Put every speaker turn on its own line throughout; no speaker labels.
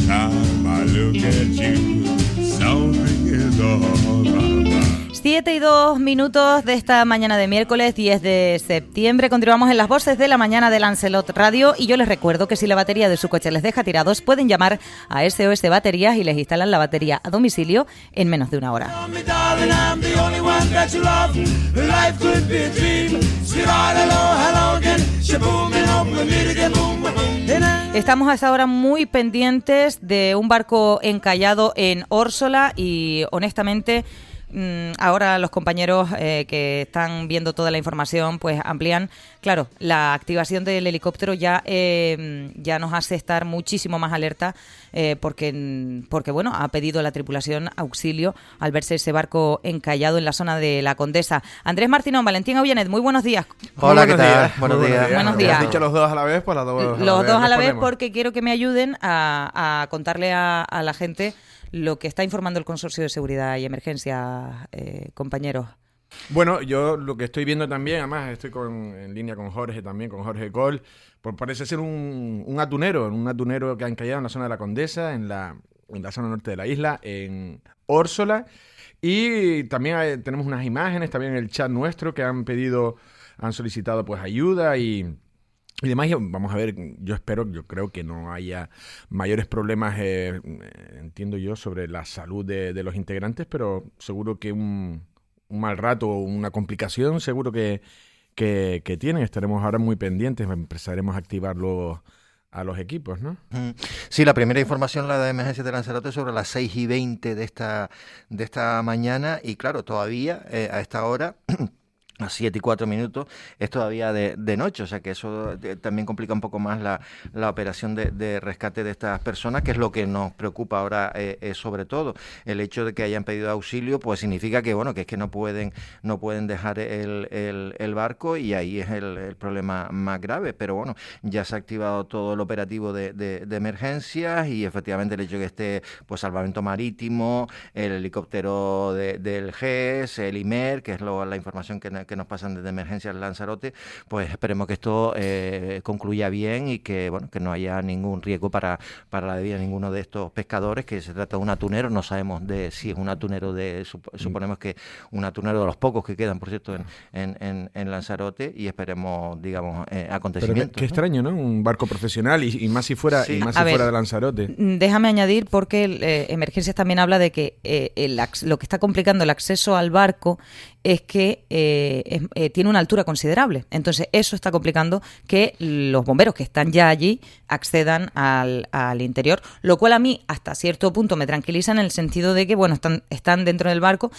time I look at you, something is alright.
7:02 de esta mañana de miércoles 10 de septiembre. Continuamos en las voces de la mañana de Lancelot Radio y yo les recuerdo que si la batería de su coche les deja tirados, pueden llamar a SOS Baterías y les instalan la batería a domicilio en menos de una hora. Estamos hasta ahora muy pendientes de un barco encallado en Órsola y honestamente ahora los compañeros que están viendo toda la información pues amplían. Claro, la activación del helicóptero ya nos hace estar muchísimo más alerta porque bueno, ha pedido la tripulación auxilio al verse ese barco encallado en la zona de la Condesa. Andrés Martínez, Valentín Aullanet, muy buenos días.
Hola, ¿qué tal?
Buenos días.
Buenos días.
¿Has dicho los dos a la vez? Pues los
dos a la vez porque quiero que me ayuden a contarle a la gente lo que está informando el Consorcio de Seguridad y Emergencia, compañeros.
Bueno, yo lo que estoy viendo también, además estoy en línea con Jorge también, con Jorge Col, pues parece ser un atunero que ha encallado en la zona de la Condesa, en la zona norte de la isla, en Órsola. Y también tenemos unas imágenes también en el chat nuestro que han solicitado pues ayuda y demás. Vamos a ver, yo creo que no haya mayores problemas, entiendo yo, sobre la salud de los integrantes, pero seguro que un mal rato o una complicación seguro que tienen. Estaremos ahora muy pendientes, empezaremos a activarlo a los equipos, ¿no?
Sí, la primera información, la de emergencia de Lanzarote, sobre las 6:20 de esta mañana, y claro, todavía a esta hora a 7:04 es todavía de noche, o sea que eso también complica un poco más la operación de rescate de estas personas, que es lo que nos preocupa ahora, sobre todo. El hecho de que hayan pedido auxilio, pues significa que bueno, que es que no pueden dejar el barco, y ahí es el problema más grave. Pero bueno, ya se ha activado todo el operativo de emergencias, y efectivamente el hecho de que esté pues salvamento marítimo, el helicóptero del GES, el IMER, que es la información que nos pasan desde emergencias Lanzarote, pues esperemos que esto concluya bien y que bueno, que no haya ningún riesgo para la vida de ninguno de estos pescadores, que se trata de un atunero. No sabemos si es un atunero suponemos que un atunero de los pocos que quedan, por cierto, en Lanzarote, y esperemos, digamos, acontecimientos.
Pero qué extraño, ¿no? Un barco profesional y más si fuera,
sí.
fuera de Lanzarote.
Déjame añadir, porque Emergencias también habla de que lo que está complicando el acceso al barco es que tiene una altura considerable. Entonces eso está complicando que los bomberos que están ya allí accedan al interior, lo cual a mí hasta cierto punto me tranquiliza, en el sentido de que bueno, están dentro del barco.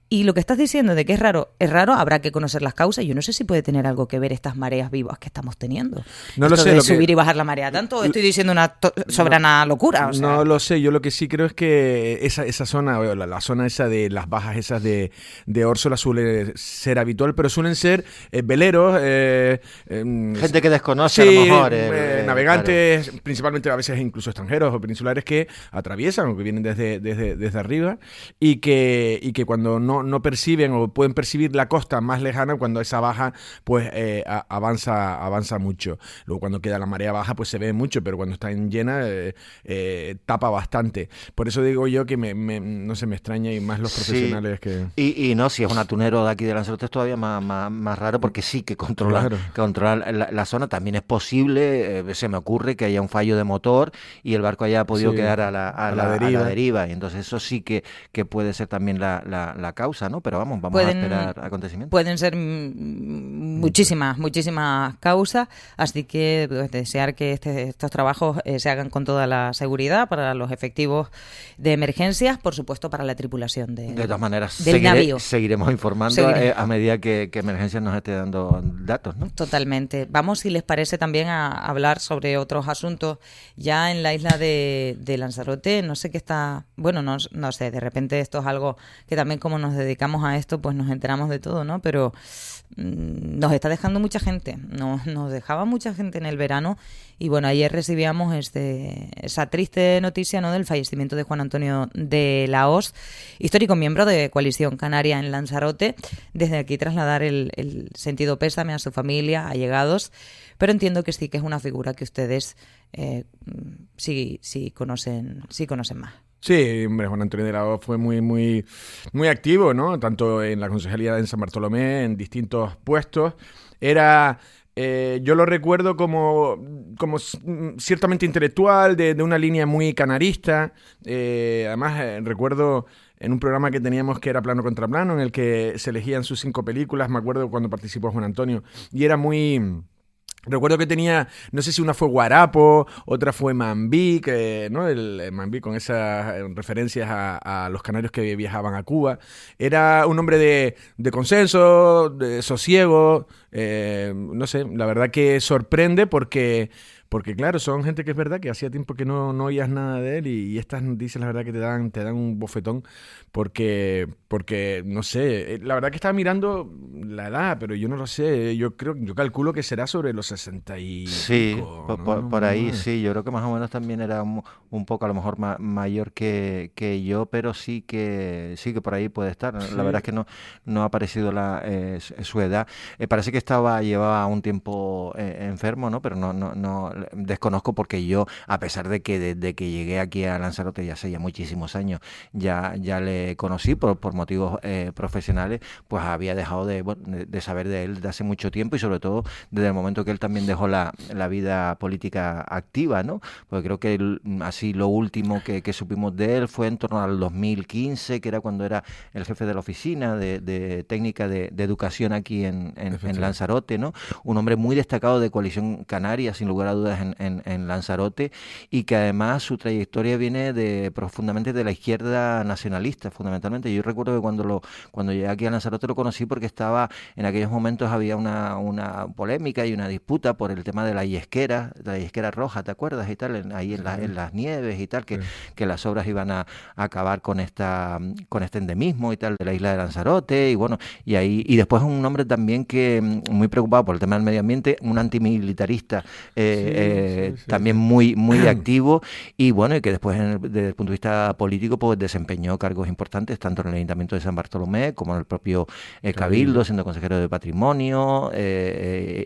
Y lo que estás diciendo de que es raro, habrá que conocer las causas. Yo no sé si puede tener algo que ver estas mareas vivas que estamos teniendo.
No lo sé.
De subir y bajar la marea tanto, estoy diciendo una soberana locura. O sea.
No lo sé, yo lo que sí creo es que esa zona, la zona esa de las bajas esas de Órsola suele ser habitual, pero suelen ser veleros.
Gente que desconoce,
sí,
a lo mejor.
Navegantes,
claro.
Principalmente a veces incluso extranjeros o peninsulares, que atraviesan o que vienen desde arriba, y que cuando no perciben o pueden percibir la costa más lejana, cuando esa baja pues avanza mucho. Luego cuando queda la marea baja pues se ve mucho, pero cuando está en llena tapa bastante. Por eso digo yo que no se me extraña, y más los profesionales, sí.
Y no, si es un atunero de aquí de Lanzarote es todavía más raro, porque sí que controlar la zona. También es posible, se me ocurre, que haya un fallo de motor y el barco haya podido quedar a la deriva, y entonces eso sí que puede ser también la causa, ¿no? Pero vamos a esperar acontecimientos.
Pueden ser muchísimas causas, así que pues, desear que estos trabajos se hagan con toda la seguridad para los efectivos de emergencias, por supuesto para la tripulación de
todas maneras,
del navío.
Seguiremos informando a medida que Emergencias nos esté dando datos, ¿no?
Totalmente. Vamos, si les parece, también a hablar sobre otros asuntos ya en la isla de Lanzarote. No sé qué está... Bueno, no sé, de repente esto es algo que también, como nos nos dedicamos a esto, pues nos enteramos de todo, ¿no? Pero nos está dejando mucha gente, nos dejaba mucha gente en el verano y bueno, ayer recibíamos esa triste noticia, ¿no?, del fallecimiento de Juan Antonio de la Hoz, histórico miembro de Coalición Canaria en Lanzarote. Desde aquí trasladar el sentido pésame a su familia, allegados, pero entiendo que sí que es una figura que ustedes sí conocen más.
Sí, hombre, Juan Antonio de la Hoz fue muy activo, ¿no? Tanto en la concejalía de San Bartolomé, en distintos puestos. Era, yo lo recuerdo como ciertamente intelectual, de una línea muy canarista. Además, recuerdo en un programa que teníamos que era Plano contra Plano, en el que se elegían sus 5 películas. Me acuerdo cuando participó Juan Antonio. Y era muy... Recuerdo que tenía, no sé si una fue Guarapo, otra fue Mambí, ¿no? El Mambí con esas referencias a los canarios que viajaban a Cuba. Era un hombre de consenso, de sosiego, no sé, la verdad que sorprende porque claro, son gente que es verdad que hacía tiempo que no oías nada de él y estas noticias la verdad que te dan un bofetón porque no sé, la verdad que estaba mirando la edad, pero yo no lo sé, yo calculo que será sobre los 60 y
Sí,
pico,
por ahí,
más.
sí, yo creo que más o menos también era un poco a lo mejor mayor que yo, pero sí que por ahí puede estar.
Sí.
La verdad es que no ha aparecido su edad. Parece que llevaba un tiempo enfermo, ¿no? Pero no desconozco porque yo, a pesar de que desde que llegué aquí a Lanzarote ya hace ya muchísimos años, ya le conocí por motivos profesionales, pues había dejado de saber de él de hace mucho tiempo y sobre todo desde el momento que él también dejó la vida política activa, ¿no? Porque creo que así lo último que supimos de él fue en torno al 2015, que era cuando era el jefe de la oficina de técnica de educación aquí en Lanzarote, ¿no? Un hombre muy destacado de Coalición Canaria, sin lugar a dudas, en Lanzarote, y que además su trayectoria viene profundamente de la izquierda nacionalista, fundamentalmente. Yo recuerdo que cuando llegué aquí a Lanzarote lo conocí porque en aquellos momentos había una polémica y una disputa por el tema de la yesquera roja, ¿te acuerdas? Y tal, ahí en las nieves y tal, que las obras iban a acabar con este endemismo y tal de la isla de Lanzarote, y bueno, y después un hombre también que muy preocupado por el tema del medio ambiente, un antimilitarista también muy activo, y bueno, y que después desde el punto de vista político pues desempeñó cargos importantes tanto en el Ayuntamiento de San Bartolomé como en el propio Cabildo, siendo consejero de Patrimonio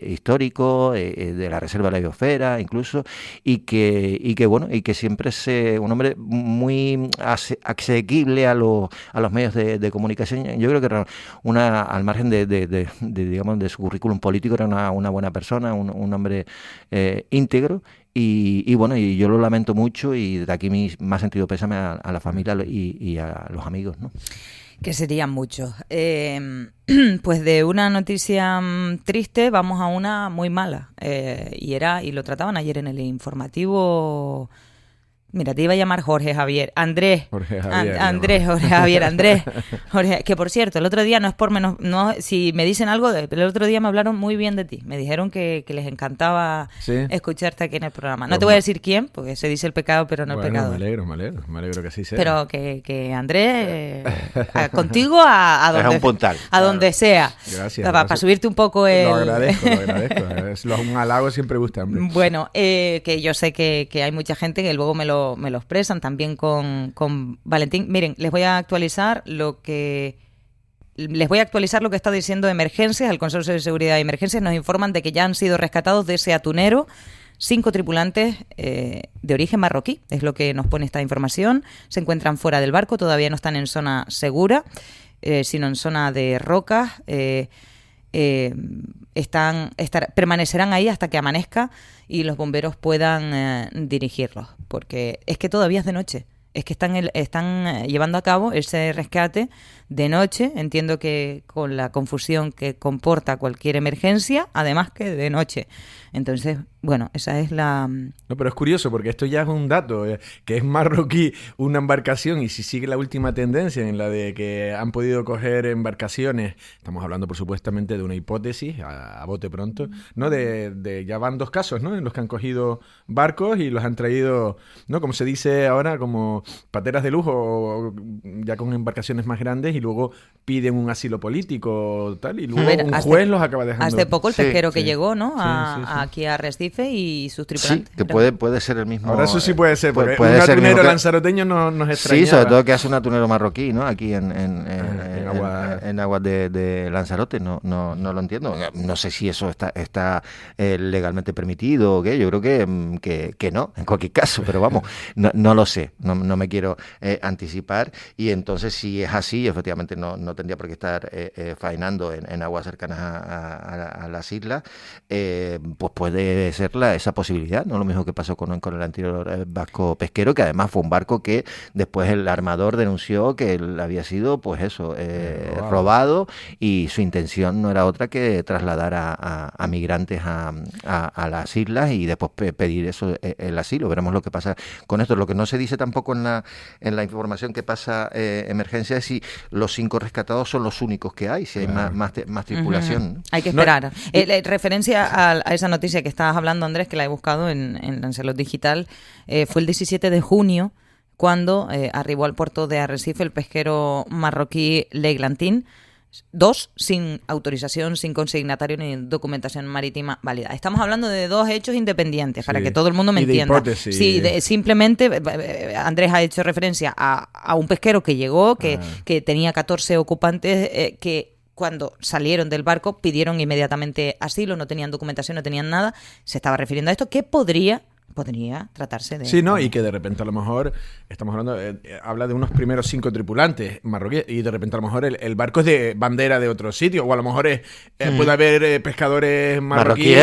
histórico, de la Reserva de la Biosfera incluso, y que siempre es un hombre muy asequible a los medios de comunicación. Yo creo que era al margen digamos de su currículum político, era una buena persona, un hombre íntegro. Y bueno, y yo lo lamento mucho y de aquí mi más sentido pésame a la familia y a los amigos, ¿no?
Que serían muchos. Pues de una noticia triste vamos a una muy mala. Y lo trataban ayer en el informativo. Mira, te iba a llamar Jorge Javier. Andrés.
Jorge Javier.
Jorge, que por cierto, el otro día no es por menos, no, si me dicen algo, el otro día me hablaron muy bien de ti. Me dijeron que les encantaba escucharte aquí en el programa. No te voy a decir quién, porque se dice el pecado, pero no el pecado.
Me alegro que así sea.
Pero que Andrés, contigo a donde,
es un puntal.
A donde sea.
Gracias.
Para subirte un poco.
Lo agradezco. Un halago siempre gusta, hombre.
Bueno, que yo sé que hay mucha gente que luego me lo expresan también con Valentín. Miren, les voy a actualizar lo que está diciendo Emergencias. El Consorcio de Seguridad de Emergencias nos informan de que ya han sido rescatados de ese atunero 5 tripulantes de origen marroquí. Es lo que nos pone esta información. Se encuentran fuera del barco, todavía no están en zona segura, sino en zona de rocas. Permanecerán ahí hasta que amanezca y los bomberos puedan dirigirlos, porque es que todavía es de noche. Es que están llevando a cabo ese rescate de noche. Entiendo que con la confusión que comporta cualquier emergencia, además que de noche. Entonces, bueno, esa es la...
No, pero es curioso porque esto ya es un dato, que es marroquí una embarcación, y si sigue la última tendencia en la de que han podido coger embarcaciones, estamos hablando por supuestamente de una hipótesis, a bote pronto, ¿no? Ya van 2 casos, ¿no? En los que han cogido barcos y los han traído, ¿no? Como se dice ahora, como pateras de lujo ya con embarcaciones más grandes y luego piden un asilo político tal y luego un juez los acaba dejando.
Hace poco el pesquero que
sí.
llegó, ¿no?
Sí.
Aquí a Arrecife y sus tripulantes.
Sí, que puede ser el mismo.
Ahora eso sí puede ser, porque
puede
un
ser el
atunero
mismo que-
lanzaroteño nos extrañaba.
Sí, sobre todo que hace un atunero marroquí, ¿no? Aquí en aguas de Lanzarote, no lo entiendo. No sé si eso está legalmente permitido o qué. Yo creo que no, en cualquier caso, pero vamos, no lo sé, no me quiero anticipar. Y entonces, si es así, efectivamente no tendría por qué estar faenando en aguas cercanas a las islas, pues puede ser esa posibilidad, ¿no? Lo mismo que pasó con el anterior barco pesquero, que además fue un barco que después el armador denunció que él había sido, pues eso, robado, y su intención no era otra que trasladar a migrantes a las islas y después pedir eso, el asilo. Veremos lo que pasa con esto. Lo que no se dice tampoco en la información que pasa emergencia es si los 5 rescatados son los únicos que hay, si hay más tripulación. ¿No?
Hay que esperar. Referencia a esa noticia que estabas hablando, Andrés, que la he buscado en Lancelot Digital, fue el 17 de junio cuando arribó al puerto de Arrecife el pesquero marroquí Leiglantin, 2 sin autorización, sin consignatario ni documentación marítima válida. Estamos hablando de 2 hechos independientes, para que todo el mundo me entienda.
Hipótesis.
Sí, simplemente Andrés ha hecho referencia a un pesquero que llegó, que tenía 14 ocupantes, que cuando salieron del barco pidieron inmediatamente asilo, no tenían documentación, no tenían nada. Se estaba refiriendo a esto, que podría tratarse de...
Sí, ¿no? Y que de repente a lo mejor, estamos hablando, habla de unos primeros 5 tripulantes marroquíes, y de repente a lo mejor el barco es de bandera de otro sitio, o a lo mejor puede haber pescadores marroquíes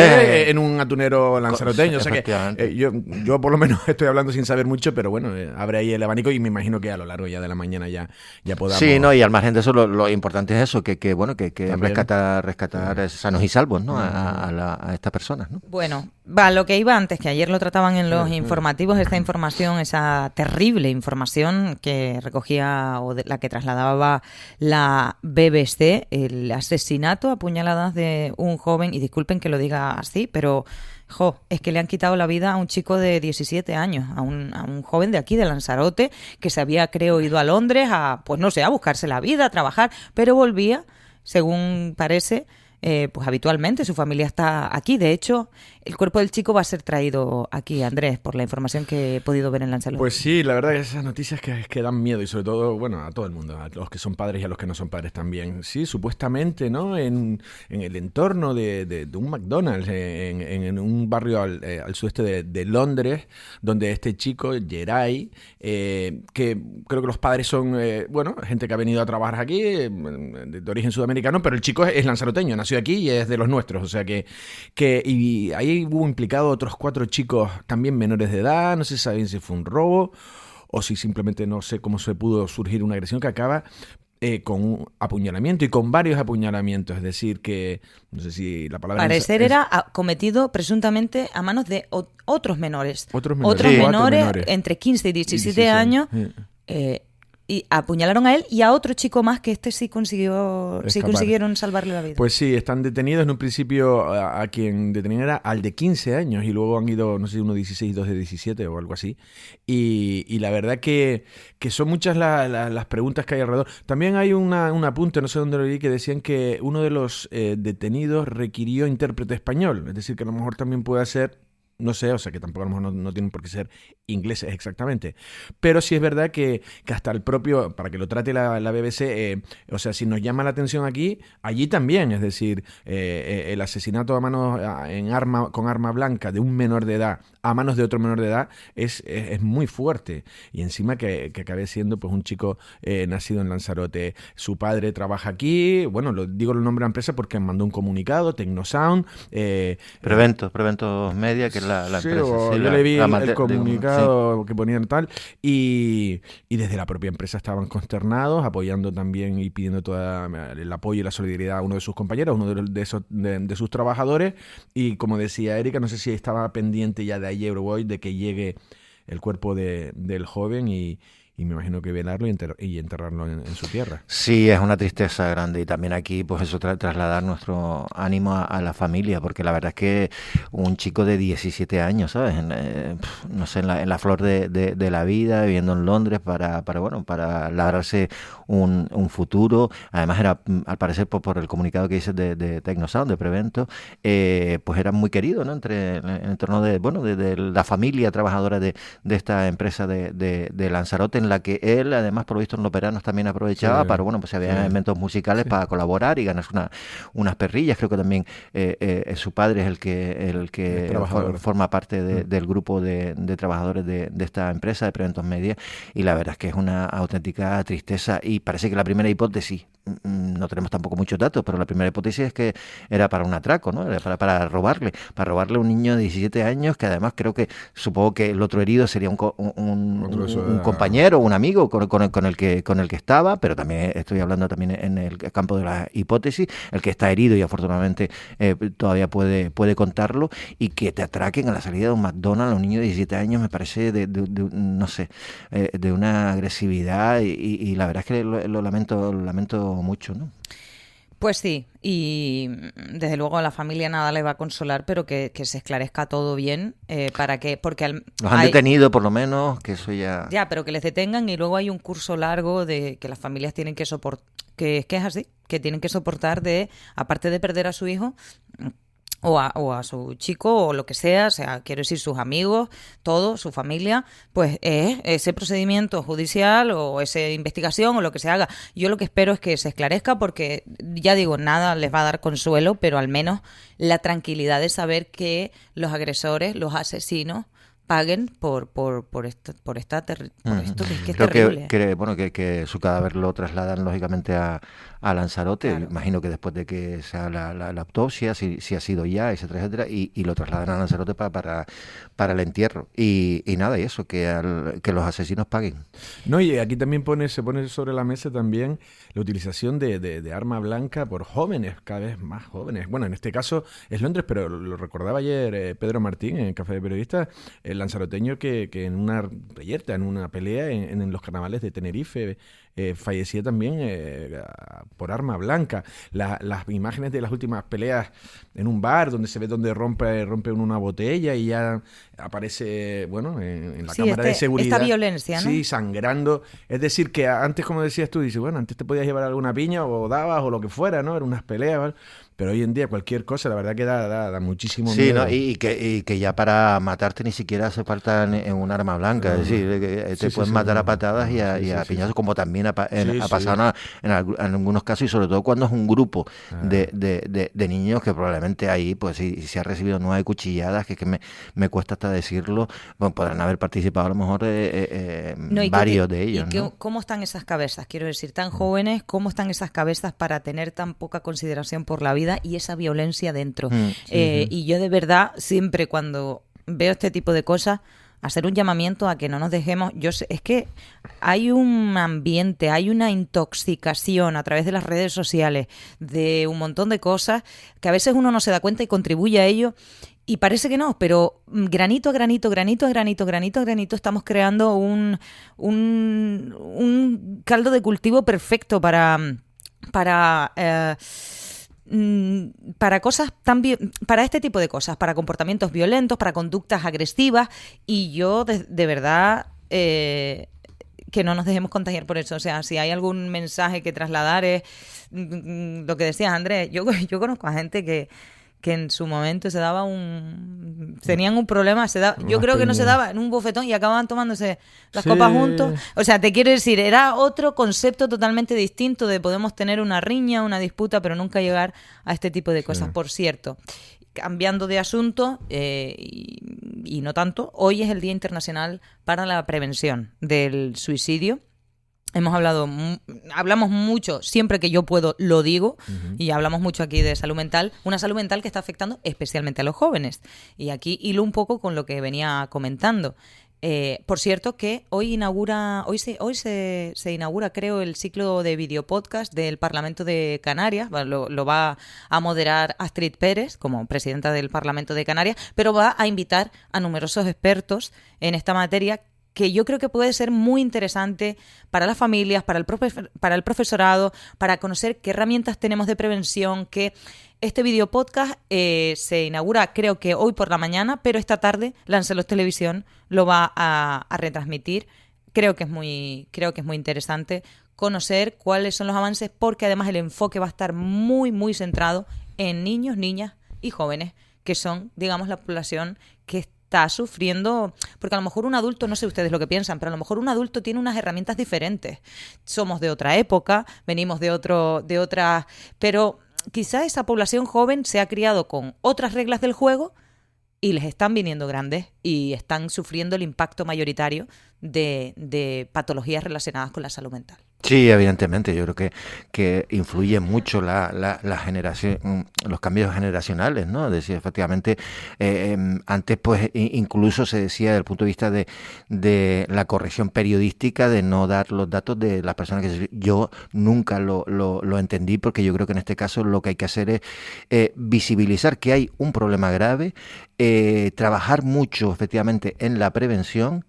en un atunero lanzaroteño. O sea que yo por lo menos estoy hablando sin saber mucho, pero bueno, abre ahí el abanico y me imagino que a lo largo ya de la mañana ya podamos...
Sí, no, y al margen de eso, lo importante es eso, que rescatar sanos y salvos, ¿no? A estas personas, ¿no?
Bueno, lo que iba antes, que ayer lo trataban en los informativos, esta información, esa terrible información que recogía la que trasladaba la BBC, el asesinato a puñaladas de un joven, y disculpen que lo diga así, pero es que le han quitado la vida a un chico de 17 años, a un joven de aquí, de Lanzarote, que se había, creo, ido a Londres a buscarse la vida, a trabajar, pero volvía, según parece, pues habitualmente su familia está aquí. De hecho, el cuerpo del chico va a ser traído aquí, Andrés, por la información que he podido ver en Lanzarote.
Pues sí, la verdad que esas noticias que dan miedo, y sobre todo, bueno, a todo el mundo, a los que son padres y a los que no son padres también. Sí, supuestamente, ¿no? En el entorno de un McDonald's, en un barrio al sudeste de Londres, donde este chico, Geray, que creo que los padres son, gente que ha venido a trabajar aquí, de origen sudamericano, pero el chico es lanzaroteño, nació aquí y es de los nuestros. O sea y ahí hubo implicado otros 4 chicos también menores de edad. No se sabe si fue un robo o si simplemente no sé cómo se pudo surgir una agresión que acaba con un apuñalamiento y con varios apuñalamientos. Es decir, que no sé si la palabra...
Parecer era cometido presuntamente a manos de otros menores. Otros
Sí.
menores entre 15 y 17 años. Y apuñalaron a él y a otro chico más que sí consiguieron salvarle la vida.
Pues sí, están detenidos. En un principio a quien detenían era al de 15 años y luego han ido, no sé, uno de 16 y 2 de 17 o algo así. Y la verdad que son muchas las preguntas que hay alrededor. También hay un apunte, no sé dónde lo vi, que decían que uno de los detenidos requirió intérprete español. Es decir, que a lo mejor también puede ser... No sé, o sea que tampoco a lo mejor no tienen por qué ser ingleses exactamente. Pero sí es verdad que hasta el propio, para que lo trate la BBC, o sea, si nos llama la atención aquí, allí también, es decir, el asesinato a manos con arma blanca de un menor de edad a manos de otro menor de edad es muy fuerte. Y encima que acabe siendo pues un chico nacido en Lanzarote. Su padre trabaja aquí, bueno, digo el nombre de la empresa porque mandó un comunicado, Tecnosound.
Preventos Media, que la empresa.
Yo le vi el comunicado que ponían tal, y desde la propia empresa estaban consternados, apoyando también y pidiendo todo el apoyo y la solidaridad a uno de sus compañeros, uno de sus trabajadores. Y como decía Erika, no sé si estaba pendiente ya de ayer o hoy de que llegue el cuerpo del joven y y me imagino que velarlo y enterrarlo en su tierra.
Sí, es una tristeza grande y también aquí pues eso trasladar nuestro ánimo a la familia, porque la verdad es que un chico de 17 años, ¿sabes? No sé, en la flor de la vida, viviendo en Londres para labrarse un futuro. Además era, al parecer, por el comunicado que dices de Tecnosound, de Prevento, pues era muy querido, ¿no? En el entorno de la familia trabajadora de esta empresa de Lanzarote, en la que él, además, por lo visto, en los veranos también aprovechaba para, pues si había eventos musicales para colaborar y ganarse unas perrillas. Creo que también su padre es el que forma parte del grupo de trabajadores de esta empresa de Preventos Media, y la verdad es que es una auténtica tristeza. Y parece que la primera hipótesis, no tenemos tampoco muchos datos, pero la primera hipótesis es que era para un atraco, ¿no? Era para robarle a un niño de 17 años, que además supongo que el otro herido sería un compañero, un amigo con el que estaba, pero también estoy hablando también en el campo de la hipótesis, el que está herido y afortunadamente todavía puede contarlo, y que te atraquen a la salida de un McDonald's a un niño de 17 años me parece no sé, de una agresividad y la verdad es que lo lamento mucho, ¿no?
Pues sí, y desde luego a la familia nada le va a consolar, pero que se esclarezca todo bien, porque
los han detenido por lo menos, que eso ya...
Ya, pero que les detengan, y luego hay un curso largo de que las familias tienen que soportar, que es así, que tienen que soportar aparte de perder a su hijo, o a su chico o lo que sea, quiero decir, sus amigos, todo, su familia, pues ese procedimiento judicial o esa investigación o lo que se haga. Yo lo que espero es que se esclarezca, porque ya digo, nada les va a dar consuelo, pero al menos la tranquilidad de saber que los agresores, los asesinos, paguen por esto que es
Creo
terrible.
que su cadáver lo trasladan lógicamente a Lanzarote, claro. Imagino que después de que se haga la autopsia, si ha sido ya, etcétera, etcétera, y lo trasladan a Lanzarote para el entierro. Y nada, y eso, que los asesinos paguen.
No, y aquí también se pone sobre la mesa también la utilización de arma blanca por jóvenes, cada vez más jóvenes. Bueno, en este caso es Londres, pero lo recordaba ayer Pedro Martín en el Café de Periodistas, el lanzaroteño que en una reyerta, en una pelea en los carnavales de Tenerife, fallecía también por arma blanca. Las imágenes de las últimas peleas en un bar, donde se ve donde rompe una botella y ya aparece, en la cámara de seguridad.
Esta violencia, ¿no?
Sí, sangrando. Es decir, que antes, como decías tú, dices, antes te podías llevar alguna piña o dabas o lo que fuera, ¿no? Eran unas peleas, ¿vale? Pero hoy en día cualquier cosa, la verdad que da muchísimo miedo.
¿No? Y que ya para matarte ni siquiera hace falta un arma blanca. Es decir, que te pueden matar a patadas y a piñazos, como también ha pasado en algunos casos, y sobre todo cuando es un grupo de niños, que probablemente ahí, pues si se ha recibido 9 cuchilladas, que me cuesta hasta decirlo, podrán haber participado a lo mejor varios de ellos.
¿Y cómo están esas cabezas? Quiero decir, tan jóvenes, ¿cómo están esas cabezas para tener tan poca consideración por la vida y esa violencia dentro? Y yo de verdad, siempre cuando veo este tipo de cosas, hacer un llamamiento a que no nos dejemos. Es que hay un ambiente, hay una intoxicación a través de las redes sociales de un montón de cosas que a veces uno no se da cuenta y contribuye a ello. Y parece que no, pero granito a granito, granito a granito, granito a granito, estamos creando un caldo de cultivo perfecto para cosas para este tipo de cosas, para comportamientos violentos, para conductas agresivas, y yo de verdad que no nos dejemos contagiar por eso. O sea, si hay algún mensaje que trasladar, es lo que decías, Andrés. Yo conozco a gente que en su momento tenían un problema, yo creo que no se daba en un bofetón y acababan tomándose las copas juntos. O sea, te quiero decir, era otro concepto totalmente distinto de podemos tener una riña, una disputa, pero nunca llegar a este tipo de cosas. Por cierto, cambiando de asunto, y no tanto, hoy es el Día Internacional para la Prevención del Suicidio. Hablamos mucho, siempre que yo puedo lo digo, y hablamos mucho aquí de salud mental, una salud mental que está afectando especialmente a los jóvenes. Y aquí hilo un poco con lo que venía comentando. Por cierto, que hoy se inaugura, creo, el ciclo de videopodcast del Parlamento de Canarias. Lo va a moderar Astrid Pérez como presidenta del Parlamento de Canarias, pero va a invitar a numerosos expertos en esta materia que yo creo que puede ser muy interesante para las familias, para el profesorado, para conocer qué herramientas tenemos de prevención, que este video podcast se inaugura creo que hoy por la mañana, pero esta tarde Lancelos Televisión lo va a retransmitir. Creo que es muy interesante conocer cuáles son los avances, porque además el enfoque va a estar muy, muy centrado en niños, niñas y jóvenes, que son, digamos, la población que está sufriendo, porque a lo mejor un adulto, no sé ustedes lo que piensan, pero a lo mejor un adulto tiene unas herramientas diferentes. Somos de otra época, venimos de otras, pero quizá esa población joven se ha criado con otras reglas del juego y les están viniendo grandes y están sufriendo el impacto mayoritario de patologías relacionadas con la salud mental.
Sí, evidentemente, yo creo que influye mucho la generación, los cambios generacionales, ¿no? Es decir, efectivamente, antes pues incluso se decía desde el punto de vista de la corrección periodística, de no dar los datos de las personas que yo nunca lo entendí, porque yo creo que en este caso lo que hay que hacer es visibilizar que hay un problema grave, trabajar mucho efectivamente en la prevención.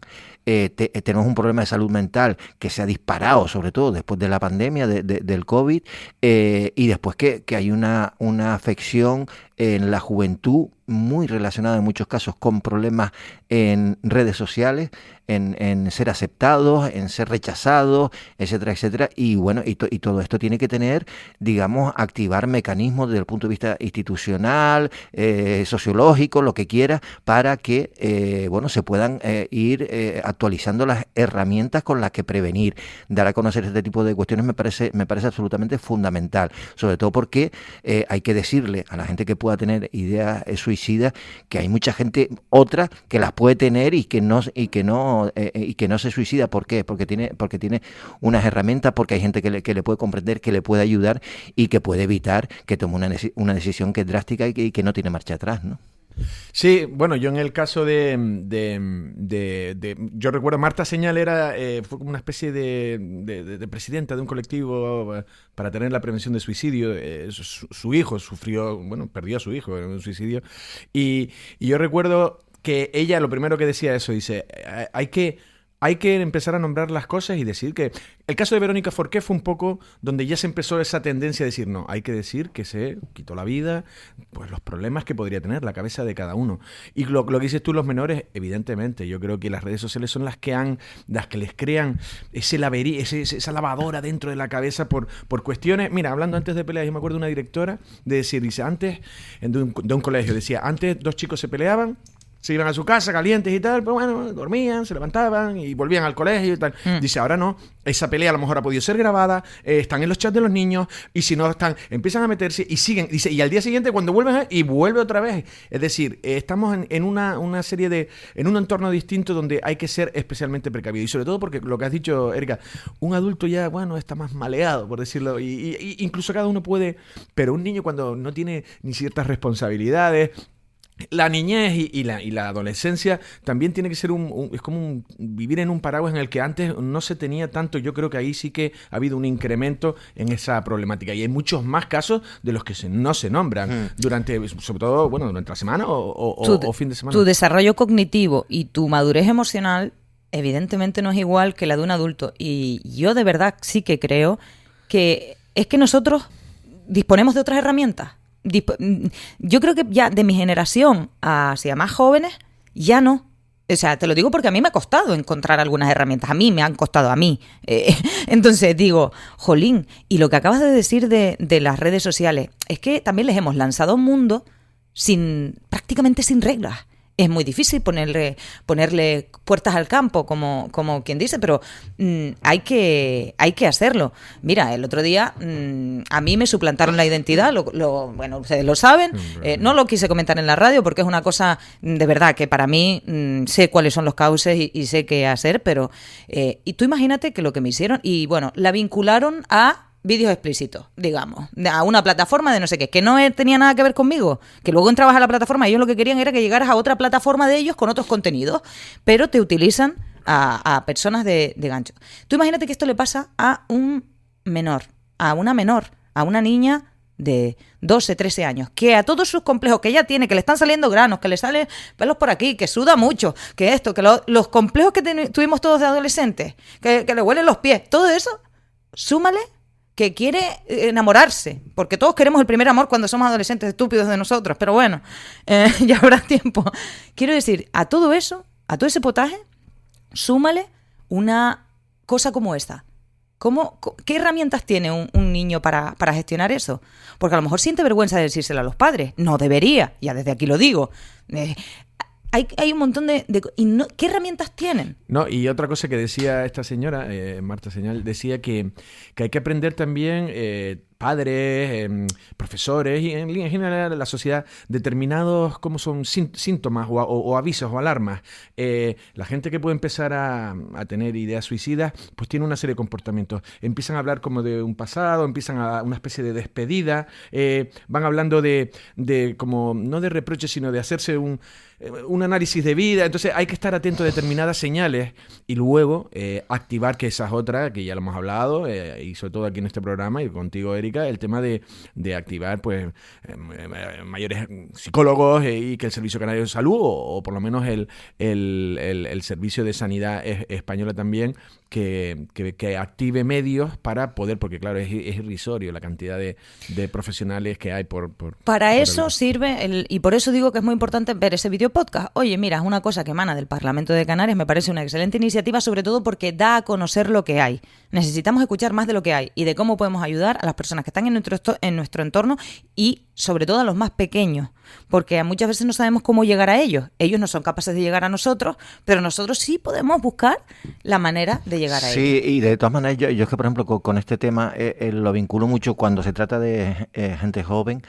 Tenemos un problema de salud mental que se ha disparado, sobre todo después de la pandemia del COVID, y después que hay una afección en la juventud muy relacionada en muchos casos con problemas en redes sociales, en ser aceptados, en ser rechazados, etcétera, etcétera. Y bueno, y todo esto tiene que tener, digamos, activar mecanismos desde el punto de vista institucional, sociológico, lo que quiera, para que bueno, se puedan ir actualizando las herramientas con las que prevenir. Dar a conocer este tipo de cuestiones me parece absolutamente fundamental, sobre todo porque hay que decirle a la gente que pueda tener ideas suicidas que hay mucha gente otra que las puede tener y que no se suicida. ¿Por qué? Porque tiene unas herramientas, porque hay gente que le puede comprender, que le puede ayudar y que puede evitar que tome una decisión que es drástica y que no tiene marcha atrás, ¿no?
Sí, bueno, yo en el caso yo recuerdo, Marta Señal fue como una especie de presidenta de un colectivo para tener la prevención de suicidio. Su hijo perdió a su hijo en un suicidio. Y yo recuerdo que ella lo primero que decía dice, hay que empezar a nombrar las cosas y decir que... El caso de Verónica Forqué fue un poco donde ya se empezó esa tendencia a decir, no, hay que decir que se quitó la vida, pues los problemas que podría tener la cabeza de cada uno. Y lo que dices tú, los menores, evidentemente, yo creo que las redes sociales son las que les crean esa lavadora dentro de la cabeza por cuestiones... Mira, hablando antes de peleas, yo me acuerdo de una directora dice, antes, de un colegio, decía, antes 2 chicos se peleaban, se iban a su casa calientes y tal, pues bueno, dormían, se levantaban y volvían al colegio y tal. Dice, ahora no, esa pelea a lo mejor ha podido ser grabada, están en los chats de los niños, y si no empiezan a meterse y siguen, dice, y al día siguiente cuando vuelven y vuelve otra vez. Es decir, estamos en una serie en un entorno distinto donde hay que ser especialmente precavido, y sobre todo porque lo que has dicho, Erika, un adulto ya, bueno, está más maleado, por decirlo, y incluso cada uno puede, pero un niño cuando no tiene ni ciertas responsabilidades, la niñez y la adolescencia también tiene que ser es como vivir en un paraguas en el que antes no se tenía tanto. Yo creo que ahí sí que ha habido un incremento en esa problemática, y hay muchos más casos de los que no se nombran sobre todo, bueno, durante la semana o fin de semana.
Tu desarrollo cognitivo y tu madurez emocional evidentemente no es igual que la de un adulto, y yo de verdad sí que creo que es que nosotros disponemos de otras herramientas. Yo creo que ya de mi generación hacia más jóvenes, ya no. O sea, te lo digo porque a mí me ha costado encontrar algunas herramientas. A mí me han costado, a mí. Entonces digo, jolín, y lo que acabas de decir de las redes sociales, es que también les hemos lanzado a un mundo prácticamente sin reglas. Es muy difícil ponerle puertas al campo, como quien dice, pero hay que hacerlo. Mira, el otro día a mí me suplantaron la identidad, bueno, ustedes lo saben, no lo quise comentar en la radio porque es una cosa de verdad que para mí sé cuáles son los cauces y sé qué hacer, pero y tú imagínate que lo que me hicieron, y bueno, la vincularon a vídeos explícitos, digamos, a una plataforma de no sé qué, que no tenía nada que ver conmigo, que luego entrabas a la plataforma y ellos lo que querían era que llegaras a otra plataforma de ellos con otros contenidos, pero te utilizan a personas de gancho. Tú imagínate que esto le pasa a un menor, a una menor, a una niña de 12, 13 años, que a todos sus complejos que ella tiene, que le están saliendo granos, que le salen pelos por aquí, que suda mucho, que esto, que los complejos que tuvimos todos de adolescentes, que le huelen los pies, todo eso, súmale que quiere enamorarse, porque todos queremos el primer amor cuando somos adolescentes estúpidos de nosotros, pero bueno, ya habrá tiempo. Quiero decir, a todo eso, a todo ese potaje, súmale una cosa como esta. ¿Qué herramientas tiene un niño para gestionar eso? Porque a lo mejor siente vergüenza de decírselo a los padres. No debería, ya desde aquí lo digo. Hay un montón ¿qué herramientas tienen?
No, y otra cosa que decía esta señora, Marta Señal, decía que hay que aprender también, padres, profesores y en línea general la sociedad, determinados como son síntomas o avisos o alarmas. La gente que puede empezar a tener ideas suicidas, pues tiene una serie de comportamientos. Empiezan a hablar como de un pasado, empiezan a una especie de despedida, van hablando de como, no de reproches, sino de hacerse un análisis de vida. Entonces hay que estar atento a determinadas señales y luego activar, que esas otras, que ya lo hemos hablado, y sobre todo aquí en este programa y contigo, Erika, el tema de activar pues mayores psicólogos y que el Servicio Canario de Salud o por lo menos el Servicio de Sanidad Española también que active medios para poder, porque claro, es irrisorio la cantidad de profesionales que hay
para eso sirve, y por eso digo que es muy importante ver ese video podcast. Oye, mira, es una cosa que emana del Parlamento de Canarias, me parece una excelente iniciativa, sobre todo porque da a conocer lo que hay. Necesitamos escuchar más de lo que hay y de cómo podemos ayudar a las personas que están en nuestro entorno y sobre todo a los más pequeños, porque muchas veces no sabemos cómo llegar a ellos. Ellos no son capaces de llegar a nosotros, pero nosotros sí podemos buscar la manera de llegar a ellos.
Sí, y de todas maneras, yo es que, por ejemplo, con este tema lo vinculo mucho cuando se trata de gente joven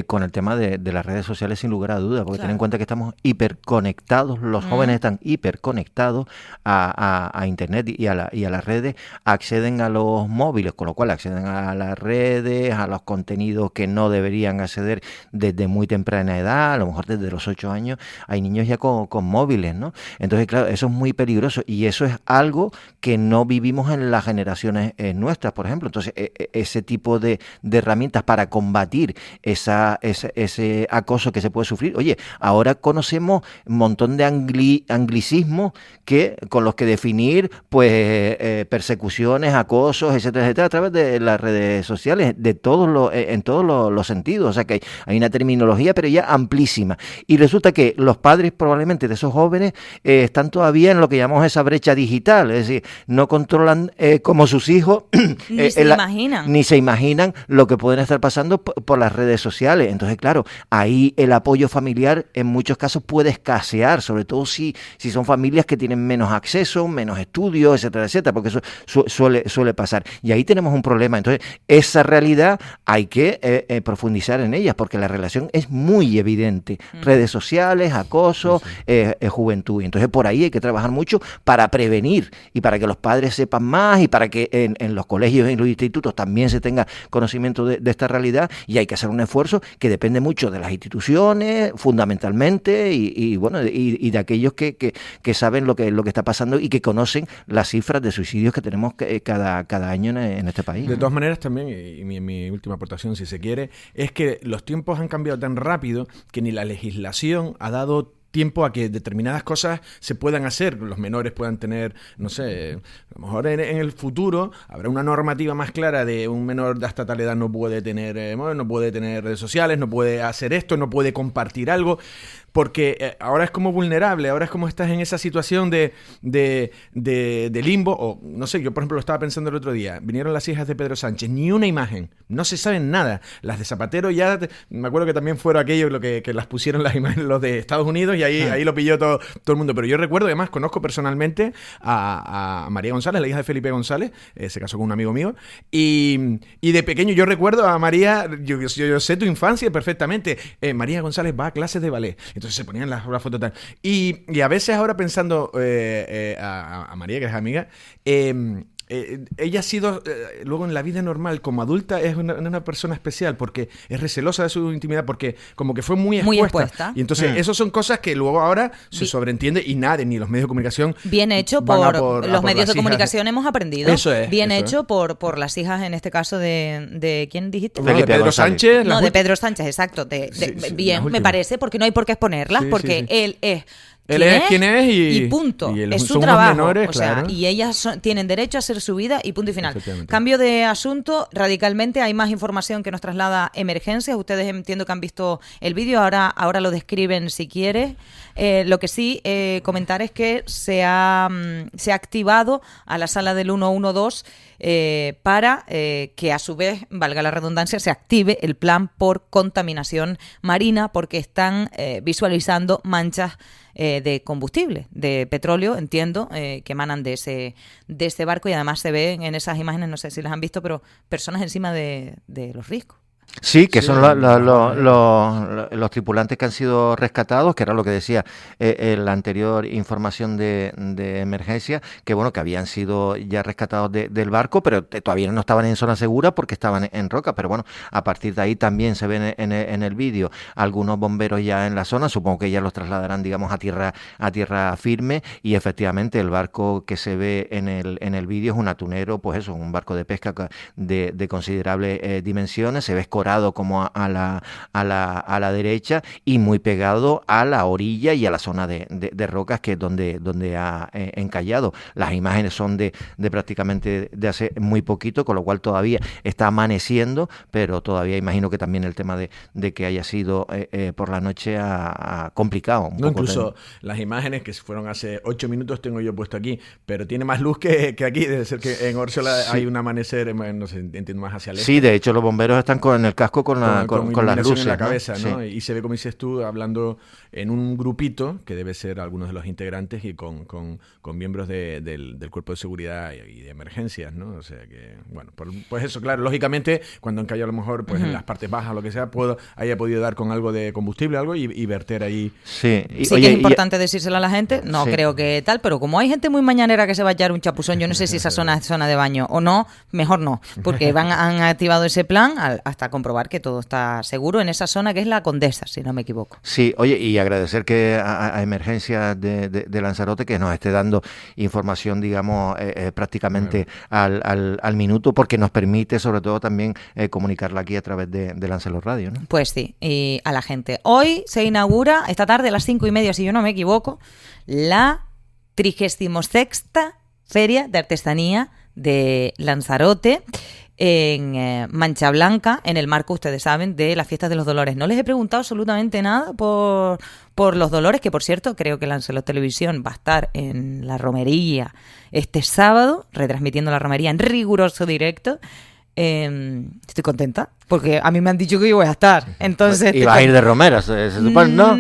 con el tema de las redes sociales, sin lugar a dudas, porque ten en cuenta que estamos hiperconectados, los jóvenes están hiperconectados a Internet y a las redes, acceden a los móviles, con lo cual acceden a las redes, a los contenidos que no deberían acceder desde muy temprana edad, a lo mejor desde los 8 años, hay niños ya con móviles, ¿no? Entonces, claro, eso es muy peligroso y eso es algo que no vivimos en las generaciones nuestras, por ejemplo. Entonces, ese tipo de herramientas para combatir ese acoso que se puede sufrir. Oye, ahora conocemos un montón de anglicismos con los que definir pues persecuciones, acosos, etcétera, etcétera, a través de las redes sociales, en todos los sentidos. O sea que hay una terminología, pero ya amplísima. Y resulta que los padres probablemente de esos jóvenes están todavía en lo que llamamos esa brecha digital, es decir, no controlan como sus hijos ni se imaginan lo que pueden estar pasando por las redes sociales. Entonces, claro, ahí el apoyo familiar en muchos casos puede escasear, sobre todo si son familias que tienen menos acceso, menos estudios, etcétera, etcétera, porque eso suele pasar. Y ahí tenemos un problema. Entonces, esa realidad hay que profundizar en ellas, porque la relación es muy evidente. Redes sociales, acoso, juventud. Entonces, por ahí hay que trabajar mucho para prevenir y para que los padres sepan más y para que en los colegios y en los institutos también se tenga conocimiento de esta realidad, y hay que hacer un esfuerzo que depende mucho de las instituciones, fundamentalmente, y de aquellos que saben lo que está pasando y que conocen las cifras de suicidios que tenemos cada año en este país.
De todas maneras también, y mi última aportación, si se quiere, es que los tiempos han cambiado tan rápido que ni la legislación ha dado tiempo a que determinadas cosas se puedan hacer, los menores puedan tener, no sé, a lo mejor en el futuro habrá una normativa más clara de un menor de hasta tal edad no puede tener redes sociales, no puede hacer esto, no puede compartir algo, porque ahora es como vulnerable, ahora es como estás en esa situación de limbo, o no sé, yo por ejemplo lo estaba pensando el otro día, vinieron las hijas de Pedro Sánchez, ni una imagen, no se saben nada, las de Zapatero ya, me acuerdo que también fueron aquellos que las pusieron las imágenes, los de Estados Unidos, y ahí lo pilló todo el mundo, pero yo recuerdo, además conozco personalmente a María González, la hija de Felipe González, se casó con un amigo mío, y de pequeño yo recuerdo a María, yo sé tu infancia perfectamente, María González va a clases de ballet, entonces se ponían las fotos tal. Y a veces ahora pensando a María, que es amiga, ella ha sido, luego en la vida normal, como adulta, es una persona especial porque es recelosa de su intimidad, porque como que fue muy expuesta. Y entonces, esas son cosas que luego ahora se sobreentiende y nadie, ni los medios de comunicación.
Bien hecho por los medios de comunicación, hemos aprendido.
Eso es.
Bien hecho por las hijas, en este caso, de ¿quién dijiste?
De Pedro Sánchez.
No, de Pedro Sánchez, exacto. Bien, me parece, porque no hay por qué exponerlas, porque él es...
Él es quien es y
punto.
Y
es su trabajo.
Menores,
o sea,
claro.
y ellas tienen derecho a hacer su vida y punto y final. Cambio de asunto radicalmente. Hay más información que nos traslada Emergencias. Ustedes entiendo que han visto el vídeo. Ahora lo describen si quieres. Lo que sí comentar es que se ha activado a la sala del 112 para que a su vez, valga la redundancia, se active el plan por contaminación marina, porque están visualizando manchas de combustible, de petróleo, entiendo, que emanan de ese barco, y además se ven en esas imágenes, no sé si las han visto, pero personas encima de los riscos.
Sí, que son los tripulantes que han sido rescatados, que era lo que decía la anterior información de emergencia, que bueno, que habían sido ya rescatados del barco, pero todavía no estaban en zona segura porque estaban en roca. Pero bueno, a partir de ahí también se ven en el vídeo algunos bomberos ya en la zona. Supongo que ya los trasladarán, digamos, a tierra firme, y efectivamente el barco que se ve en el vídeo es un atunero, pues eso, un barco de pesca de considerables dimensiones. Se ve escorado como a la derecha y muy pegado a la orilla y a la zona de rocas, que es donde ha encallado. Las imágenes son de prácticamente de hace muy poquito, con lo cual todavía está amaneciendo, pero todavía imagino que también el tema de que haya sido por la noche ha complicado un poco.
Incluso las imágenes que fueron hace 8 minutos tengo yo puesto aquí, pero tiene más luz que aquí. Debe ser que en Órsola hay un amanecer, no sé, entiendo, más hacia el este.
Sí, de hecho los bomberos están con el casco con las luces
en la cabeza,
¿no?
Sí. Y se ve, como dices tú, hablando en un grupito que debe ser algunos de los integrantes y con miembros del cuerpo de seguridad y de emergencias, ¿no? O sea que, bueno, pues eso, claro, lógicamente cuando han caído a lo mejor pues en las partes bajas o lo que sea, haya podido dar con algo de combustible, algo y verter ahí.
Sí,
sí, que es importante decírselo a la gente, no creo que tal, pero como hay gente muy mañanera que se va a echar un chapuzón, yo no sé si esa zona es zona de baño o no, mejor no, porque han activado ese plan hasta comprobar que todo está seguro en esa zona, que es la Condesa, si no me equivoco.
Sí, oye, y agradecer que a Emergencias de Lanzarote que nos esté dando información, digamos, prácticamente al minuto, porque nos permite sobre todo también comunicarla aquí a través de Lanzarote Radio, ¿no?
Pues sí, y a la gente. Hoy se inaugura, esta tarde a las 5:30, si yo no me equivoco, la 36ª Feria de Artesanía de Lanzarote, en Mancha Blanca, en el marco, ustedes saben, de las Fiestas de los Dolores. No les he preguntado absolutamente nada por los Dolores, que por cierto creo que Lanzarote Televisión va a estar en la romería este sábado, retransmitiendo la romería en riguroso directo. Estoy contenta porque a mí me han dicho que yo voy a estar, entonces
y vas a ir de romeras, se supone, ¿no?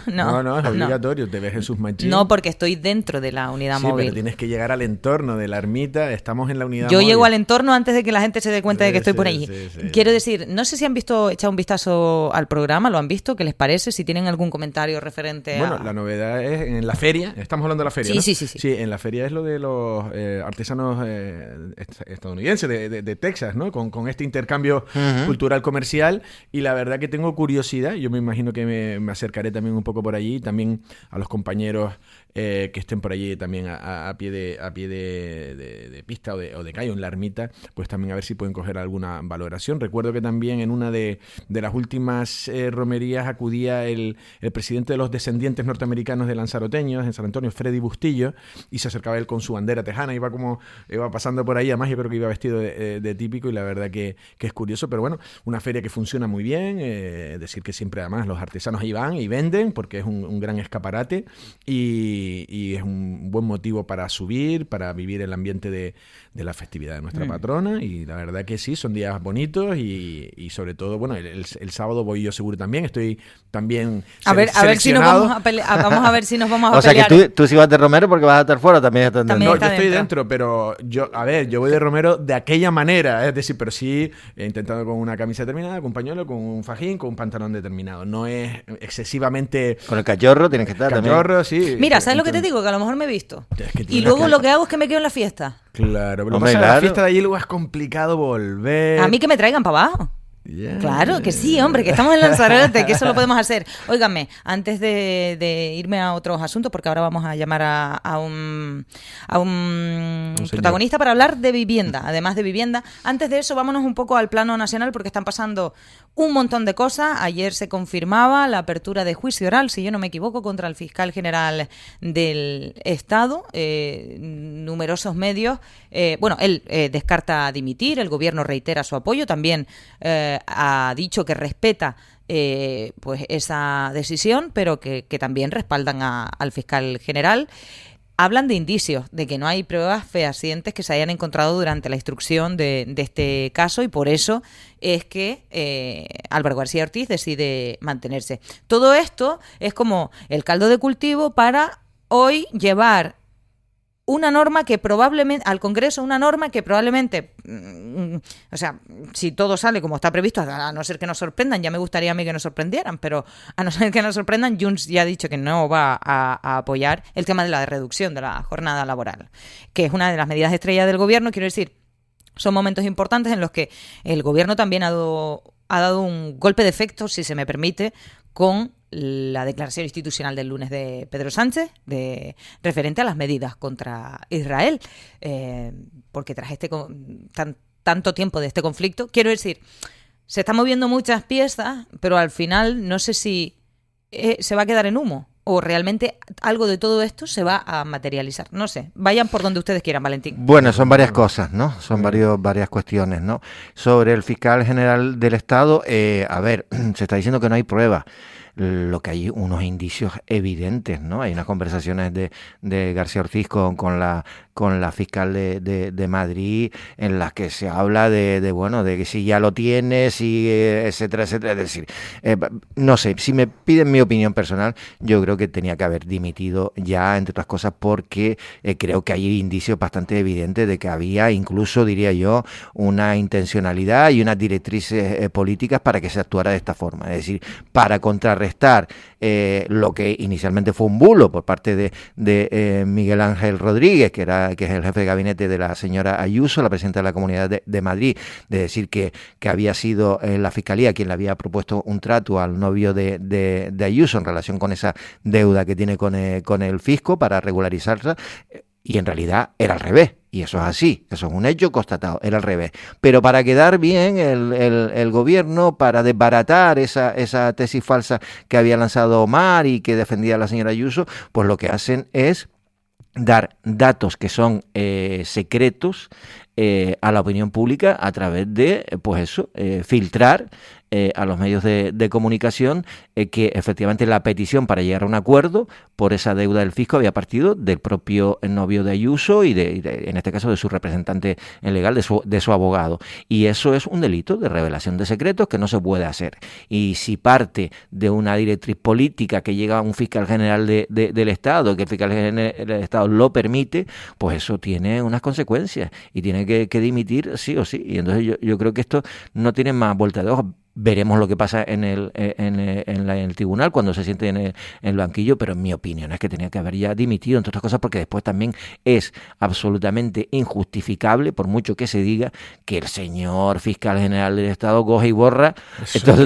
No,
es obligatorio, te ves Jesús Machín.
No, porque estoy dentro de la unidad móvil.
Pero tienes que llegar al entorno de la ermita, estamos en la unidad
Yo
móvil.
Llego al entorno antes de que la gente se dé cuenta de que estoy por allí. Quiero decir, no sé si han echado un vistazo al programa, ¿lo han visto? ¿Qué les parece? Si tienen algún comentario referente
Bueno, la novedad es en la feria, estamos hablando de la feria, ¿no?
Sí.
Sí, en la feria es lo de los artesanos estadounidenses de Texas, ¿no? Con este intercambio cultural comercial, y la verdad que tengo curiosidad. Yo me imagino que me acercaré también un poco por allí, también a los compañeros que estén por allí también a pie de pista o de calle, en la ermita, pues también a ver si pueden coger alguna valoración. Recuerdo que también en una de las últimas romerías acudía el presidente de los descendientes norteamericanos de lanzaroteños en San Antonio, Freddy Bustillo, y se acercaba él con su bandera tejana, iba pasando por ahí, además yo creo que iba vestido de típico, y la verdad que es curioso. Pero bueno, una feria que funciona muy bien, decir que siempre además los artesanos ahí van y venden, porque es un gran escaparate, y es un buen motivo para subir, para vivir el ambiente de la festividad de nuestra patrona, y la verdad que sí, son días bonitos, y sobre todo, bueno, el sábado voy yo seguro también, estoy también
a ver si nos vamos a pelear, vamos a ver si nos vamos a
o
pelear.
O sea que tú si vas de romero porque vas a estar fuera, también estás dentro.
No, yo estoy dentro, pero yo voy de romero de aquella manera, es decir, pero sí intentando con una camisa determinada, con un pañuelo, con un fajín, con un pantalón determinado, no es excesivamente...
Con el cachorro tienes que estar
cachorro,
también.
Sí.
Mira, ¿Sabes lo que te digo? Que a lo mejor me he visto.
Es que
Y
tiene
luego
que-
lo que hago es que me quedo en la fiesta.
Claro, pero lo
Hombre,
que pasa es que la
claro.
fiesta de allí luego es complicado volver.
A mí que me traigan para abajo.
Ya.
Claro que sí, hombre, que estamos en Lanzarote, que eso lo podemos hacer. Óigame, antes de irme a otros asuntos, porque ahora vamos a llamar a un
señor.
protagonista para hablar de vivienda, además de vivienda. Antes de eso, vámonos un poco al plano nacional, porque están pasando un montón de cosas. Ayer se confirmaba la apertura de juicio oral, si yo no me equivoco, contra el fiscal general del Estado. Numerosos medios. Bueno, él descarta dimitir, el gobierno reitera su apoyo, también ha dicho que respeta pues esa decisión, pero que también respaldan al fiscal general. Hablan de indicios, de que no hay pruebas fehacientes que se hayan encontrado durante la instrucción de este caso, y por eso es que Álvaro García Ortiz decide mantenerse. Todo esto es como el caldo de cultivo para hoy llevar una norma que probablemente, al Congreso, una norma que probablemente, o sea, si todo sale como está previsto, a no ser que nos sorprendan, ya me gustaría a mí que nos sorprendieran, pero a no ser que nos sorprendan, Junts ya ha dicho que no va a apoyar el tema de la reducción de la jornada laboral, que es una de las medidas estrella del gobierno. Quiero decir, son momentos importantes en los que el gobierno también ha dado un golpe de efecto, si se me permite, con la declaración institucional del lunes de Pedro Sánchez referente a las medidas contra Israel, porque tras tanto tiempo de este conflicto, quiero decir, se están moviendo muchas piezas, pero al final no sé si se va a quedar en humo o realmente algo de todo esto se va a materializar. No sé, vayan por donde ustedes quieran, Valentín.
Bueno, son varias cosas, ¿no? Son varias cuestiones, ¿no? Sobre el fiscal general del Estado, a ver, se está diciendo que no hay pruebas. Lo que hay unos indicios evidentes, ¿no? Hay unas conversaciones de García Ortiz con la fiscal de Madrid, en las que se habla de que si ya lo tienes, y etcétera, etcétera. Es decir, no sé, si me piden mi opinión personal, yo creo que tenía que haber dimitido ya, entre otras cosas, porque creo que hay indicios bastante evidentes de que había, incluso diría yo, una intencionalidad y unas directrices políticas para que se actuara de esta forma. Es decir, para contrarrestar lo que inicialmente fue un bulo por parte de Miguel Ángel Rodríguez, que es el jefe de gabinete de la señora Ayuso, la presidenta de la Comunidad de Madrid, de decir que había sido la Fiscalía quien le había propuesto un trato al novio de Ayuso en relación con esa deuda que tiene con el fisco para regularizarla, y en realidad era al revés. Y eso es así, eso es un hecho constatado, era al revés. Pero para quedar bien el gobierno, para desbaratar esa tesis falsa que había lanzado Omar y que defendía la señora Ayuso, pues lo que hacen es dar datos que son secretos a la opinión pública a través de, filtrar a los medios de comunicación que efectivamente la petición para llegar a un acuerdo por esa deuda del fisco había partido del propio novio de Ayuso y en este caso de su representante legal, de su abogado. Y eso es un delito de revelación de secretos que no se puede hacer. Y si parte de una directriz política que llega a un fiscal general del Estado, que el fiscal general del Estado lo permite, pues eso tiene unas consecuencias y tiene que dimitir sí o sí. Y entonces yo creo que esto no tiene más vuelta de hoja. Veremos lo que pasa en el tribunal cuando se siente en el banquillo, pero en mi opinión es que tenía que haber ya dimitido, entre otras cosas, porque después también es absolutamente injustificable, por mucho que se diga, que el señor fiscal general del Estado coge y borra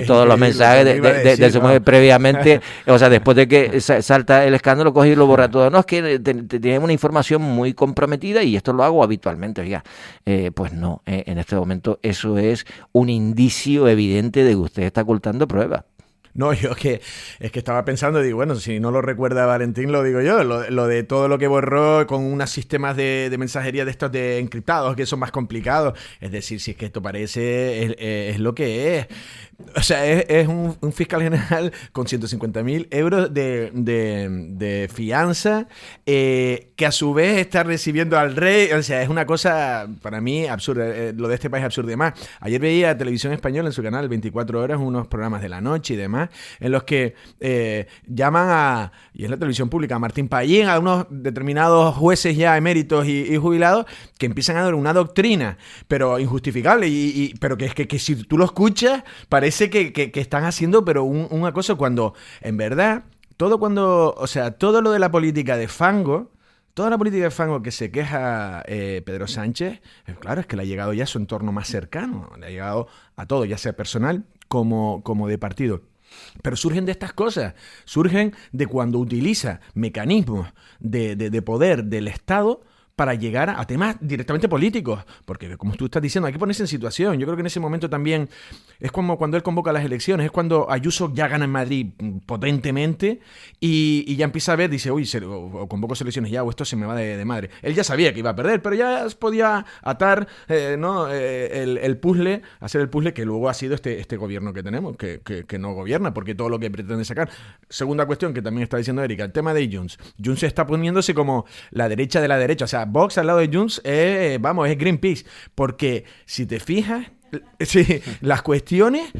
todos los mensajes de su mujer previamente, o sea, después de que salta el escándalo, coge y lo borra todo. No, es que tenemos una información muy comprometida y esto lo hago habitualmente. Oiga, pues no, en este momento eso es un indicio evidente de que usted está ocultando pruebas.
No, yo es que estaba pensando, digo, bueno, si no lo recuerda Valentín, lo digo yo, lo de todo lo que borró con unos sistemas de mensajería de estos de encriptados, que son más complicados. Es decir, si es que esto parece, es lo que es. O sea, es un fiscal general con 150.000 euros de fianza, que a su vez está recibiendo al rey. O sea, es una cosa, para mí, absurda. Lo de este país es absurdo y demás. Ayer veía Televisión Española en su canal 24 horas, unos programas de la noche y demás, en los que llaman y es la televisión pública, a Martín Pallín, a unos determinados jueces ya eméritos y jubilados, que empiezan a dar una doctrina, pero injustificable, pero que si tú lo escuchas, parece que están haciendo pero una cosa, cuando en verdad todo lo de la política de fango, toda la política de fango que se queja Pedro Sánchez, claro, es que le ha llegado ya a su entorno más cercano, le ha llegado a todo, ya sea personal como de partido. Pero surgen de estas cosas, surgen de cuando utiliza mecanismos de poder del Estado para llegar a temas directamente políticos, porque como tú estás diciendo, hay que ponerse en situación. Yo creo que en ese momento también es como cuando él convoca las elecciones, es cuando Ayuso ya gana en Madrid potentemente y ya empieza a ver, dice, uy, o convoco elecciones ya, o esto se me va de madre. Él ya sabía que iba a perder, pero ya podía atar el puzzle, hacer el puzzle que luego ha sido este gobierno que tenemos, que no gobierna, porque todo lo que pretende sacar. Segunda cuestión que también está diciendo Erika, el tema de Junts. Junts está poniéndose como la derecha de la derecha, o sea, Vox al lado de Junts es Greenpeace, porque si te fijas, sí, las cuestiones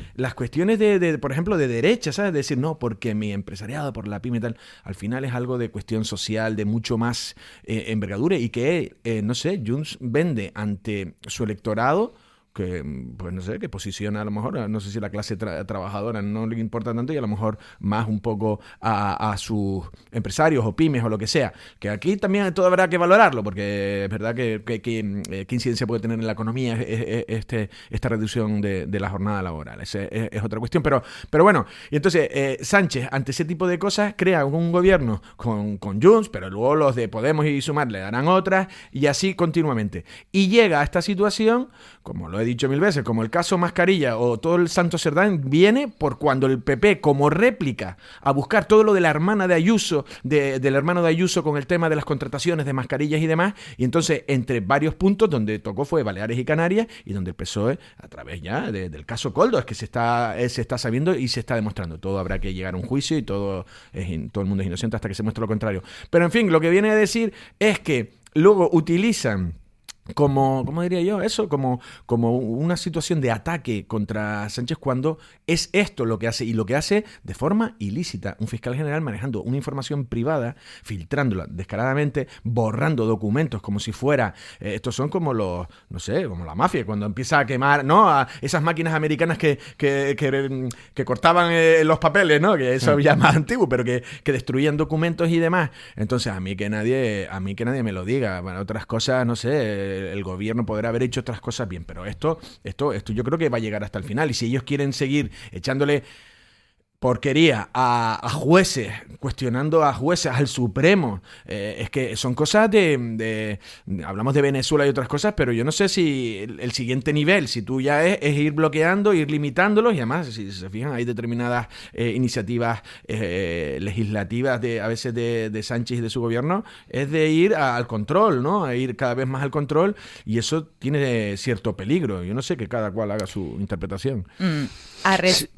de, por ejemplo, de derecha, ¿sabes? De decir, no, porque mi empresariado, por la pyme y tal, al final es algo de cuestión social, de mucho más envergadura y que, no sé, Junts vende ante su electorado que, pues no sé, que posiciona a lo mejor, no sé si la clase trabajadora no le importa tanto y a lo mejor más un poco a sus empresarios o pymes o lo que sea, que aquí también todo habrá que valorarlo, porque es verdad que qué incidencia puede tener en la economía esta reducción de la jornada laboral, es otra cuestión, pero bueno, y entonces Sánchez ante ese tipo de cosas crea un gobierno con Junts, pero luego los de Podemos y Sumar le darán otras y así continuamente, y llega a esta situación, como lo he dicho mil veces, como el caso Mascarilla o todo el Santo Cerdán, viene por cuando el PP, como réplica a buscar todo lo de la hermana de Ayuso, del hermano de Ayuso con el tema de las contrataciones de mascarillas y demás, y entonces entre varios puntos donde tocó fue Baleares y Canarias, y donde el PSOE, a través ya del caso Koldo, es que se está sabiendo y se está demostrando. Todo habrá que llegar a un juicio y todo el mundo es inocente hasta que se muestre lo contrario. Pero en fin, lo que viene a decir es que luego utilizan ¿cómo diría yo? Eso, como una situación de ataque contra Sánchez cuando es esto lo que hace, y lo que hace de forma ilícita. Un fiscal general manejando una información privada, filtrándola descaradamente, borrando documentos como si fuera... estos son como como la mafia, cuando empieza a quemar, ¿no? A esas máquinas americanas que cortaban los papeles, ¿no? Que eso ya más antiguo, pero que destruían documentos y demás. Entonces, a mí que nadie me lo diga. Para otras cosas, no sé... El gobierno podrá haber hecho otras cosas bien, pero esto yo creo que va a llegar hasta el final, y si ellos quieren seguir echándole porquería a jueces, cuestionando a jueces, al Supremo, es que son cosas hablamos de Venezuela y otras cosas, pero yo no sé si el siguiente nivel, si tú ya es ir bloqueando, ir limitándolos, y además, si se fijan, hay determinadas iniciativas legislativas a veces de Sánchez y de su gobierno, es de ir al control, ¿no? A ir cada vez más al control, y eso tiene cierto peligro. Yo no sé, que cada cual haga su interpretación.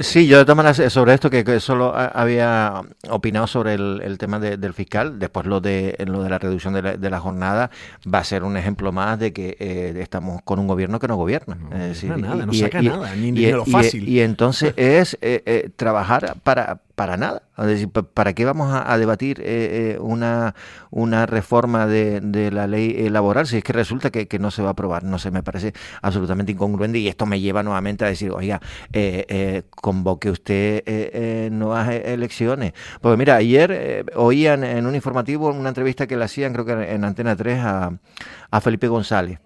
Sí, yo de todas maneras sobre esto que solo había opinado sobre el tema del fiscal. Después lo de la reducción de la jornada va a ser un ejemplo más de que estamos con un gobierno que no gobierna.
No saca nada, ni lo fácil.
Y entonces es trabajar para nada. Es decir, ¿para qué vamos a debatir una reforma de la ley laboral si es que resulta que no se va a aprobar? No sé, me parece absolutamente incongruente, y esto me lleva nuevamente a decir, oiga, convoque usted nuevas elecciones. Pues mira, ayer oían en un informativo una entrevista que le hacían, creo que en Antena 3, a Felipe González.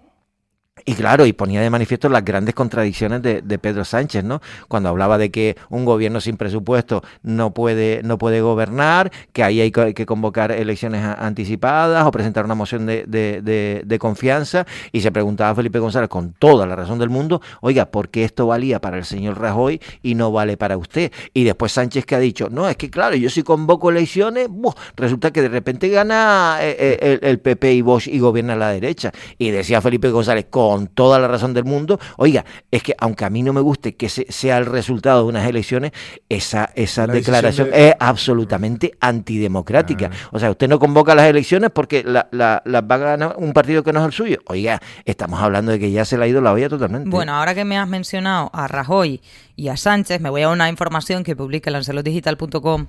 Y claro, y ponía de manifiesto las grandes contradicciones de Pedro Sánchez, ¿no? Cuando hablaba de que un gobierno sin presupuesto no puede gobernar, que ahí hay que convocar elecciones anticipadas o presentar una moción de confianza, y se preguntaba a Felipe González con toda la razón del mundo, oiga, ¿por qué esto valía para el señor Rajoy y no vale para usted? Y después Sánchez, que ha dicho, no, es que claro, yo si convoco elecciones, resulta que de repente gana el PP y Vox y gobierna la derecha. Y decía Felipe González, con toda la razón del mundo, oiga, es que aunque a mí no me guste que sea el resultado de unas elecciones, esa declaración es absolutamente antidemocrática. O sea, usted no convoca las elecciones porque las va a ganar un partido que no es el suyo. Oiga, estamos hablando de que ya se le ha ido la olla totalmente.
Bueno, ahora que me has mencionado a Rajoy y a Sánchez, me voy a una información que publica lancelotdigital.com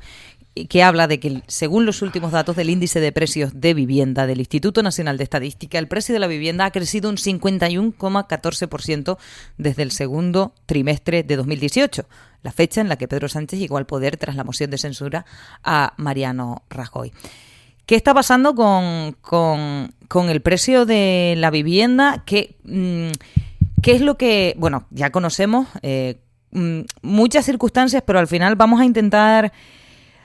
que habla de que, según los últimos datos del índice de precios de vivienda del Instituto Nacional de Estadística, el precio de la vivienda ha crecido un 51,14% desde el segundo trimestre de 2018, la fecha en la que Pedro Sánchez llegó al poder tras la moción de censura a Mariano Rajoy. ¿Qué está pasando con el precio de la vivienda? ¿Qué es lo que, bueno, ya conocemos muchas circunstancias, pero al final vamos a intentar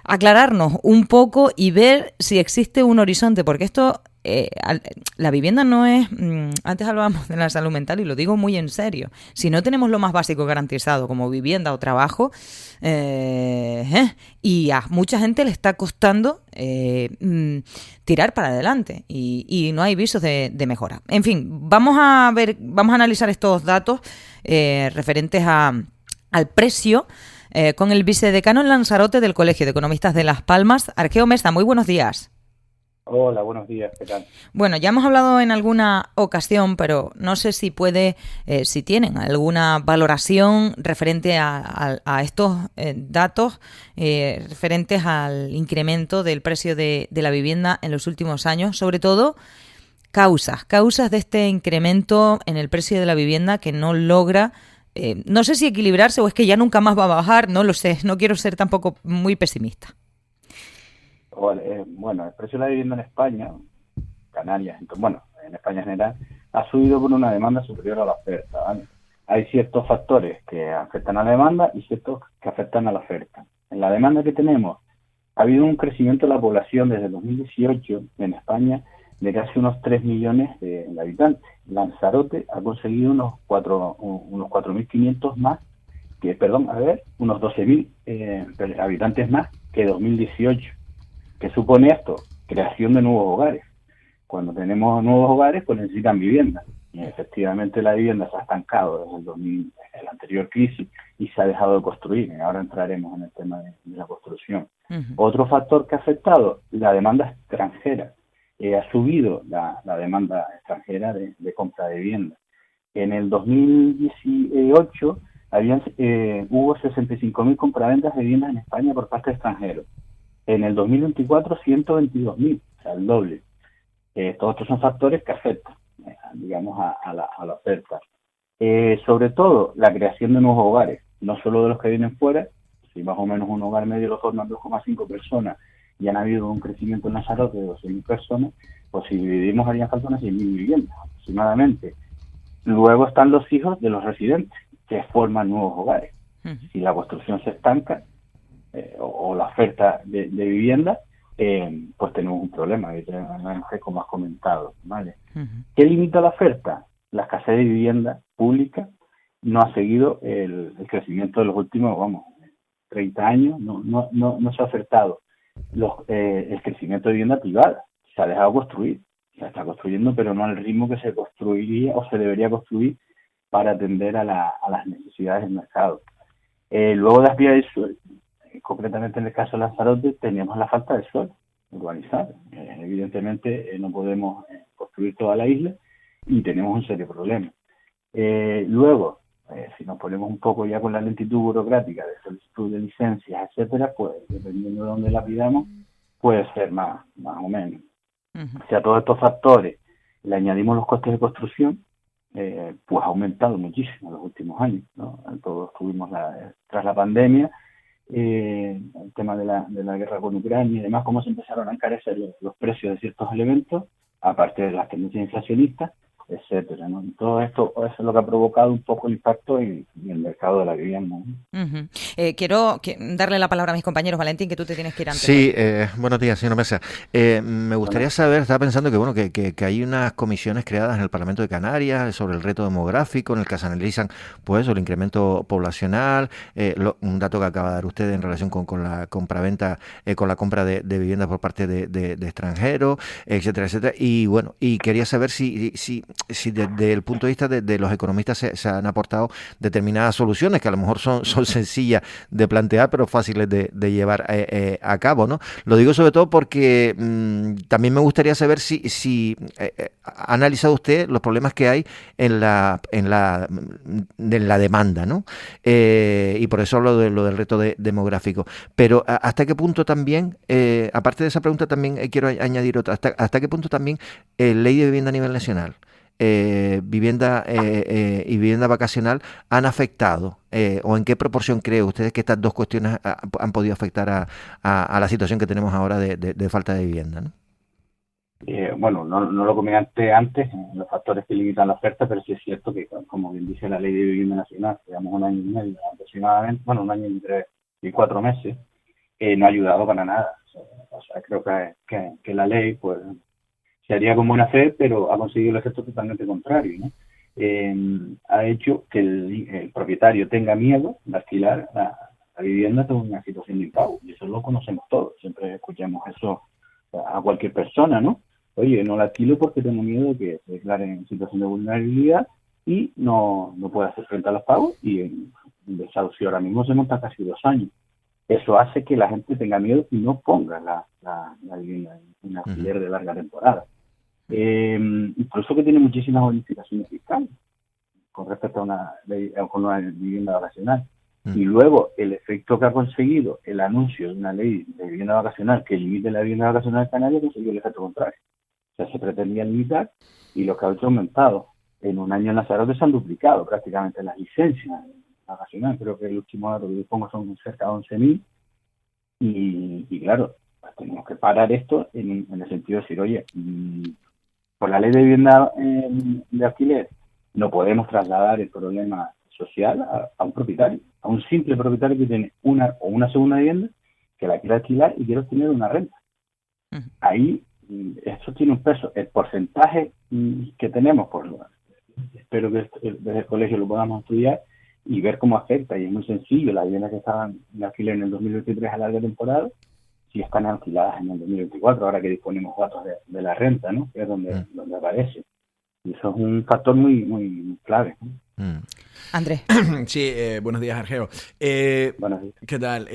aclararnos un poco y ver si existe un horizonte, porque esto, la vivienda no es, antes hablábamos de la salud mental y lo digo muy en serio, si no tenemos lo más básico garantizado como vivienda o trabajo, y a mucha gente le está costando tirar para adelante y no hay visos de mejora. En fin, vamos a analizar estos datos referentes al precio con el vicedecano en Lanzarote del Colegio de Economistas de Las Palmas, Arqueo Mesa. Muy buenos días.
Hola, buenos días, ¿qué tal?
Bueno, ya hemos hablado en alguna ocasión, pero no sé si si tienen alguna valoración referente a estos datos referentes al incremento del precio de la vivienda en los últimos años, sobre todo causas de este incremento en el precio de la vivienda que no logra, no sé si equilibrarse o es que ya nunca más va a bajar, no lo sé, no quiero ser tampoco muy pesimista.
Bueno, el precio de la vivienda en España, Canarias, bueno, en España en general, ha subido por una demanda superior a la oferta, ¿vale? Hay ciertos factores que afectan a la demanda y ciertos que afectan a la oferta. En la demanda que tenemos, ha habido un crecimiento de la población desde 2018 en España de casi unos 3 millones de habitantes. Lanzarote ha conseguido unos 4.500 más, unos 12.000 habitantes más que 2018. ¿Qué supone esto? Creación de nuevos hogares. Cuando tenemos nuevos hogares, pues necesitan vivienda. Y efectivamente la vivienda se ha estancado desde la anterior crisis y se ha dejado de construir. Y ahora entraremos en el tema de la construcción. Uh-huh. Otro factor que ha afectado, la demanda extranjera. Ha subido la demanda extranjera de compra de vivienda. En el 2018 hubo 65.000 compraventas de viviendas en España por parte de extranjeros. En el 2024, 122.000, o sea, el doble. Todos estos son factores que afectan, digamos, a la oferta. Sobre todo, la creación de nuevos hogares, no solo de los que vienen fuera, si más o menos un hogar medio lo forman 2,5 personas y han habido un crecimiento en Lanzarote de 12.000 personas, pues si dividimos harían falta unas 6.000 viviendas aproximadamente. Luego están los hijos de los residentes, que forman nuevos hogares. Si la construcción se estanca, o la oferta de vivienda, pues tenemos un problema, como has comentado, ¿vale? Uh-huh. ¿Qué limita la oferta? La escasez de vivienda pública no ha seguido el crecimiento de los últimos, 30 años, no se ha ofertado el crecimiento de vivienda privada, se ha dejado construir, se está construyendo, pero no al ritmo que se construiría o se debería construir para atender a las necesidades del mercado. Luego de las vías del suelo, concretamente en el caso de Lanzarote, teníamos la falta de suelo urbanizado. Evidentemente no podemos construir toda la isla y tenemos un serio problema. Luego, si nos ponemos un poco ya con la lentitud burocrática de solicitud de licencias, etcétera, pues dependiendo de dónde la pidamos, puede ser más o menos. Uh-huh. Si a todos estos factores le añadimos los costes de construcción, pues ha aumentado muchísimo en los últimos años, ¿no? Todos tuvimos tras la pandemia, el tema de la guerra con Ucrania y demás, cómo se empezaron a encarecer los precios de ciertos elementos, aparte de las tendencias inflacionistas, etcétera, ¿no? Todo esto, eso es lo que ha provocado un poco el impacto en el mercado de la vivienda, ¿no?
Uh-huh. Quiero darle la palabra a mis compañeros, Valentín, que tú te tienes que ir antes.
Sí, buenos días, señor Mesa. Me gustaría saber, estaba pensando que hay unas comisiones creadas en el Parlamento de Canarias sobre el reto demográfico, en el que se analizan pues el incremento poblacional, un dato que acaba de dar usted en relación con la compraventa, con la compra de viviendas por parte de extranjeros, etcétera, etcétera. Y bueno, y quería saber si si desde el punto de vista de los economistas se han aportado determinadas soluciones que a lo mejor son sencillas de plantear, pero fáciles de llevar a cabo, ¿no? Lo digo sobre todo porque también me gustaría saber si ha analizado usted los problemas que hay en la demanda, ¿no? Y por eso lo del reto demográfico. Pero ¿hasta qué punto también, aparte de esa pregunta, también quiero añadir otra, ¿hasta qué punto también ley de vivienda a nivel nacional, vivienda y vivienda vacacional han afectado, o en qué proporción cree ustedes que estas dos cuestiones han podido afectar a la situación que tenemos ahora de falta de vivienda, ¿no?
Bueno, no lo comenté antes, los factores que limitan la oferta, pero sí es cierto que, como bien dice la Ley de Vivienda Nacional, llevamos un año y medio aproximadamente, bueno, un año y 3 y 4 meses, no ha ayudado para nada. O sea, creo que la ley, pues, se haría con buena fe, pero ha conseguido el efecto totalmente contrario, ¿no? Ha hecho que el propietario tenga miedo de alquilar la vivienda en una situación de impago, y eso lo conocemos todos, siempre escuchamos eso a cualquier persona, ¿no? Oye, no la alquilo porque tengo miedo de que se declare en situación de vulnerabilidad y no pueda hacer frente a los pagos, y en desahucio ahora mismo se monta casi 2 años. Eso hace que la gente tenga miedo y no ponga la vivienda en alquiler de larga temporada. Incluso que tiene muchísimas bonificaciones fiscales con respecto a una vivienda vacacional. Y luego el efecto que ha conseguido el anuncio de una ley de vivienda vacacional que limite la vivienda vacacional en Canarias, consiguió el efecto contrario. O sea, se pretendía limitar, y lo que ha hecho aumentado. En un año en Lanzarote se han duplicado prácticamente las licencias vacacionales. Creo que el último dato que dispongo son cerca de 11.000. Y claro, pues tenemos que parar esto en el sentido de decir, oye, por la ley de vivienda de alquiler no podemos trasladar el problema social a un propietario, a un simple propietario que tiene una segunda vivienda, que la quiere alquilar y quiere obtener una renta. Ahí eso tiene un peso. El porcentaje que tenemos, espero que desde el colegio lo podamos estudiar y ver cómo afecta, y es muy sencillo. Las viviendas que estaban en alquiler en el 2023 a larga temporada, si están alquiladas en el 2024, ahora que disponemos datos de la renta, ¿no? Que es donde aparece. Y eso es un factor muy, muy clave, ¿no?
Andrés.
Sí, buenos días, Argeo.
Buenos días.
¿Qué tal?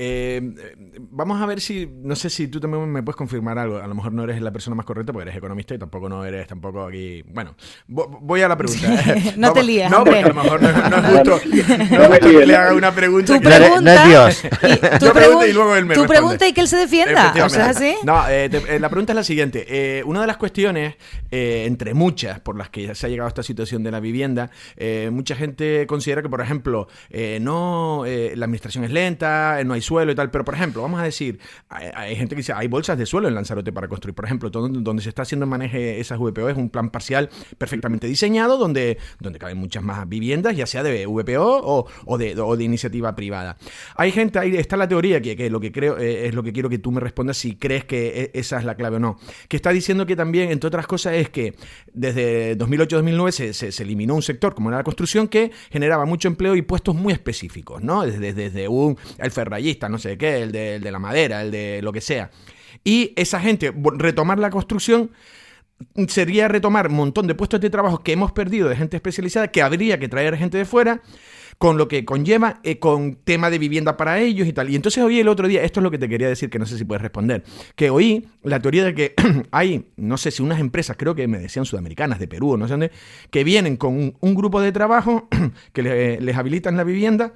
Vamos a ver si, no sé si tú también me puedes confirmar algo. A lo mejor no eres la persona más correcta porque eres economista y tampoco eres aquí. Bueno, voy a la pregunta.
No te lías,
no, porque a lo mejor no es justo que le haga una pregunta.
Tu pregunta,
no es Dios.
Tu
pregunta y luego él me responde.
pregunta y que él se defienda. O sea, ¿sí?
No, la pregunta es la siguiente. Una de las cuestiones, entre muchas, por las que se ha llegado a esta situación de la vivienda, mucha gente considera que, por ejemplo, la administración es lenta, no hay suelo y tal, pero, por ejemplo, vamos a decir, hay gente que dice, hay bolsas de suelo en Lanzarote para construir, por ejemplo, donde se está haciendo el manejo de esas VPO es un plan parcial perfectamente diseñado, donde caben muchas más viviendas, ya sea de VPO o de iniciativa privada. Hay gente, ahí está la teoría, que lo que creo es lo que quiero que tú me respondas si crees que esa es la clave o no, que está diciendo que también, entre otras cosas, es que desde 2008-2009 se eliminó un sector como era la construcción que generaba mucho empleo y puestos muy específicos, ¿no? Desde el ferrallista, no sé qué, el de la madera, el de lo que sea. Y esa gente, retomar la construcción sería retomar un montón de puestos de trabajo que hemos perdido de gente especializada, que habría que traer gente de fuera, con lo que conlleva con tema de vivienda para ellos y tal. Y entonces oí el otro día, esto es lo que te quería decir, que no sé si puedes responder, que oí la teoría de que hay, no sé si unas empresas, creo que me decían sudamericanas, de Perú o no sé dónde, que vienen con un grupo de trabajo que les habilitan la vivienda,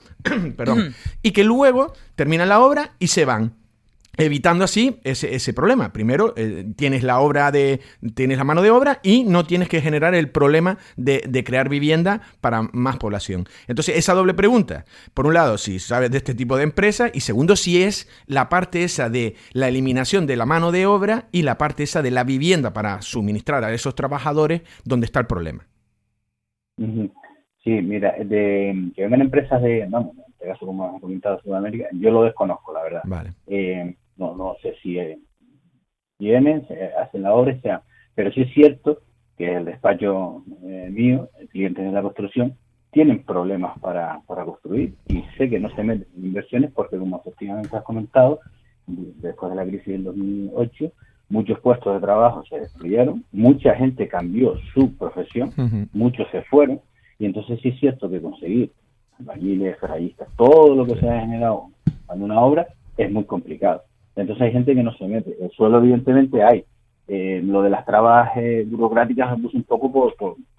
perdón, y que luego terminan la obra y se van, evitando así ese problema. Primero, tienes la mano de obra y no tienes que generar el problema de crear vivienda para más población. Entonces, esa doble pregunta. Por un lado, si sabes de este tipo de empresa, y segundo, si es la parte esa de la eliminación de la mano de obra y la parte esa de la vivienda para suministrar a esos trabajadores donde está el problema.
Sí, mira, que vengan empresas en este caso, como has comentado, Sudamérica, yo lo desconozco, la verdad.
Vale.
No sé si vienen, hacen la obra, pero sí es cierto que el despacho mío, clientes de la construcción, tienen problemas para construir, y sé que no se meten en inversiones porque, como efectivamente has comentado, después de la crisis del 2008, muchos puestos de trabajo se destruyeron, mucha gente cambió su profesión, muchos se fueron, y entonces sí es cierto que conseguir albañiles, ferrallistas, todo lo que se ha generado en una obra es muy complicado. Entonces hay gente que no se mete. El suelo evidentemente hay. Lo de las trabas burocráticas me puse un poco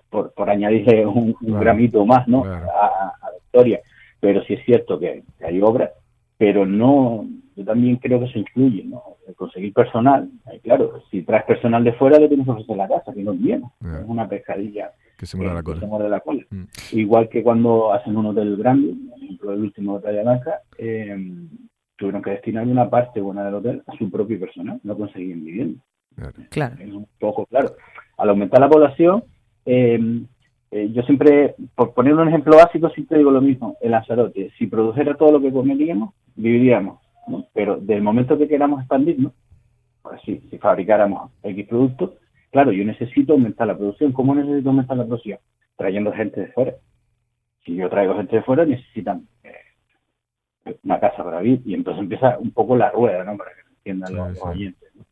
por añadirle un gramito más, ¿no?
Claro.
a la historia. Pero sí es cierto que hay obras, pero no, yo también creo que eso influye, ¿no? El conseguir personal. Claro, si traes personal de fuera, le tienes que ofrecer la casa, que no viene. Es una pescadilla
Que se muerde la cola.
que se muerde la cola. Igual que cuando hacen un hotel grande, por ejemplo, el último de Playa Blanca, tuvieron que destinar una parte buena del hotel a su propio personal, no conseguían vivienda.
Claro.
Es un poco claro. Al aumentar la población, yo siempre, por poner un ejemplo básico, siempre digo lo mismo. En Lanzarote, si produjera todo lo que comeríamos, viviríamos, ¿no? Pero del momento que queramos expandirnos, pues si fabricáramos X productos, claro, yo necesito aumentar la producción. ¿Cómo necesito aumentar la producción? Trayendo gente de fuera. Si yo traigo gente de fuera, necesitan una casa para vivir, y entonces empieza un poco la rueda, ¿no? Para que entiendan los oyentes, ¿no?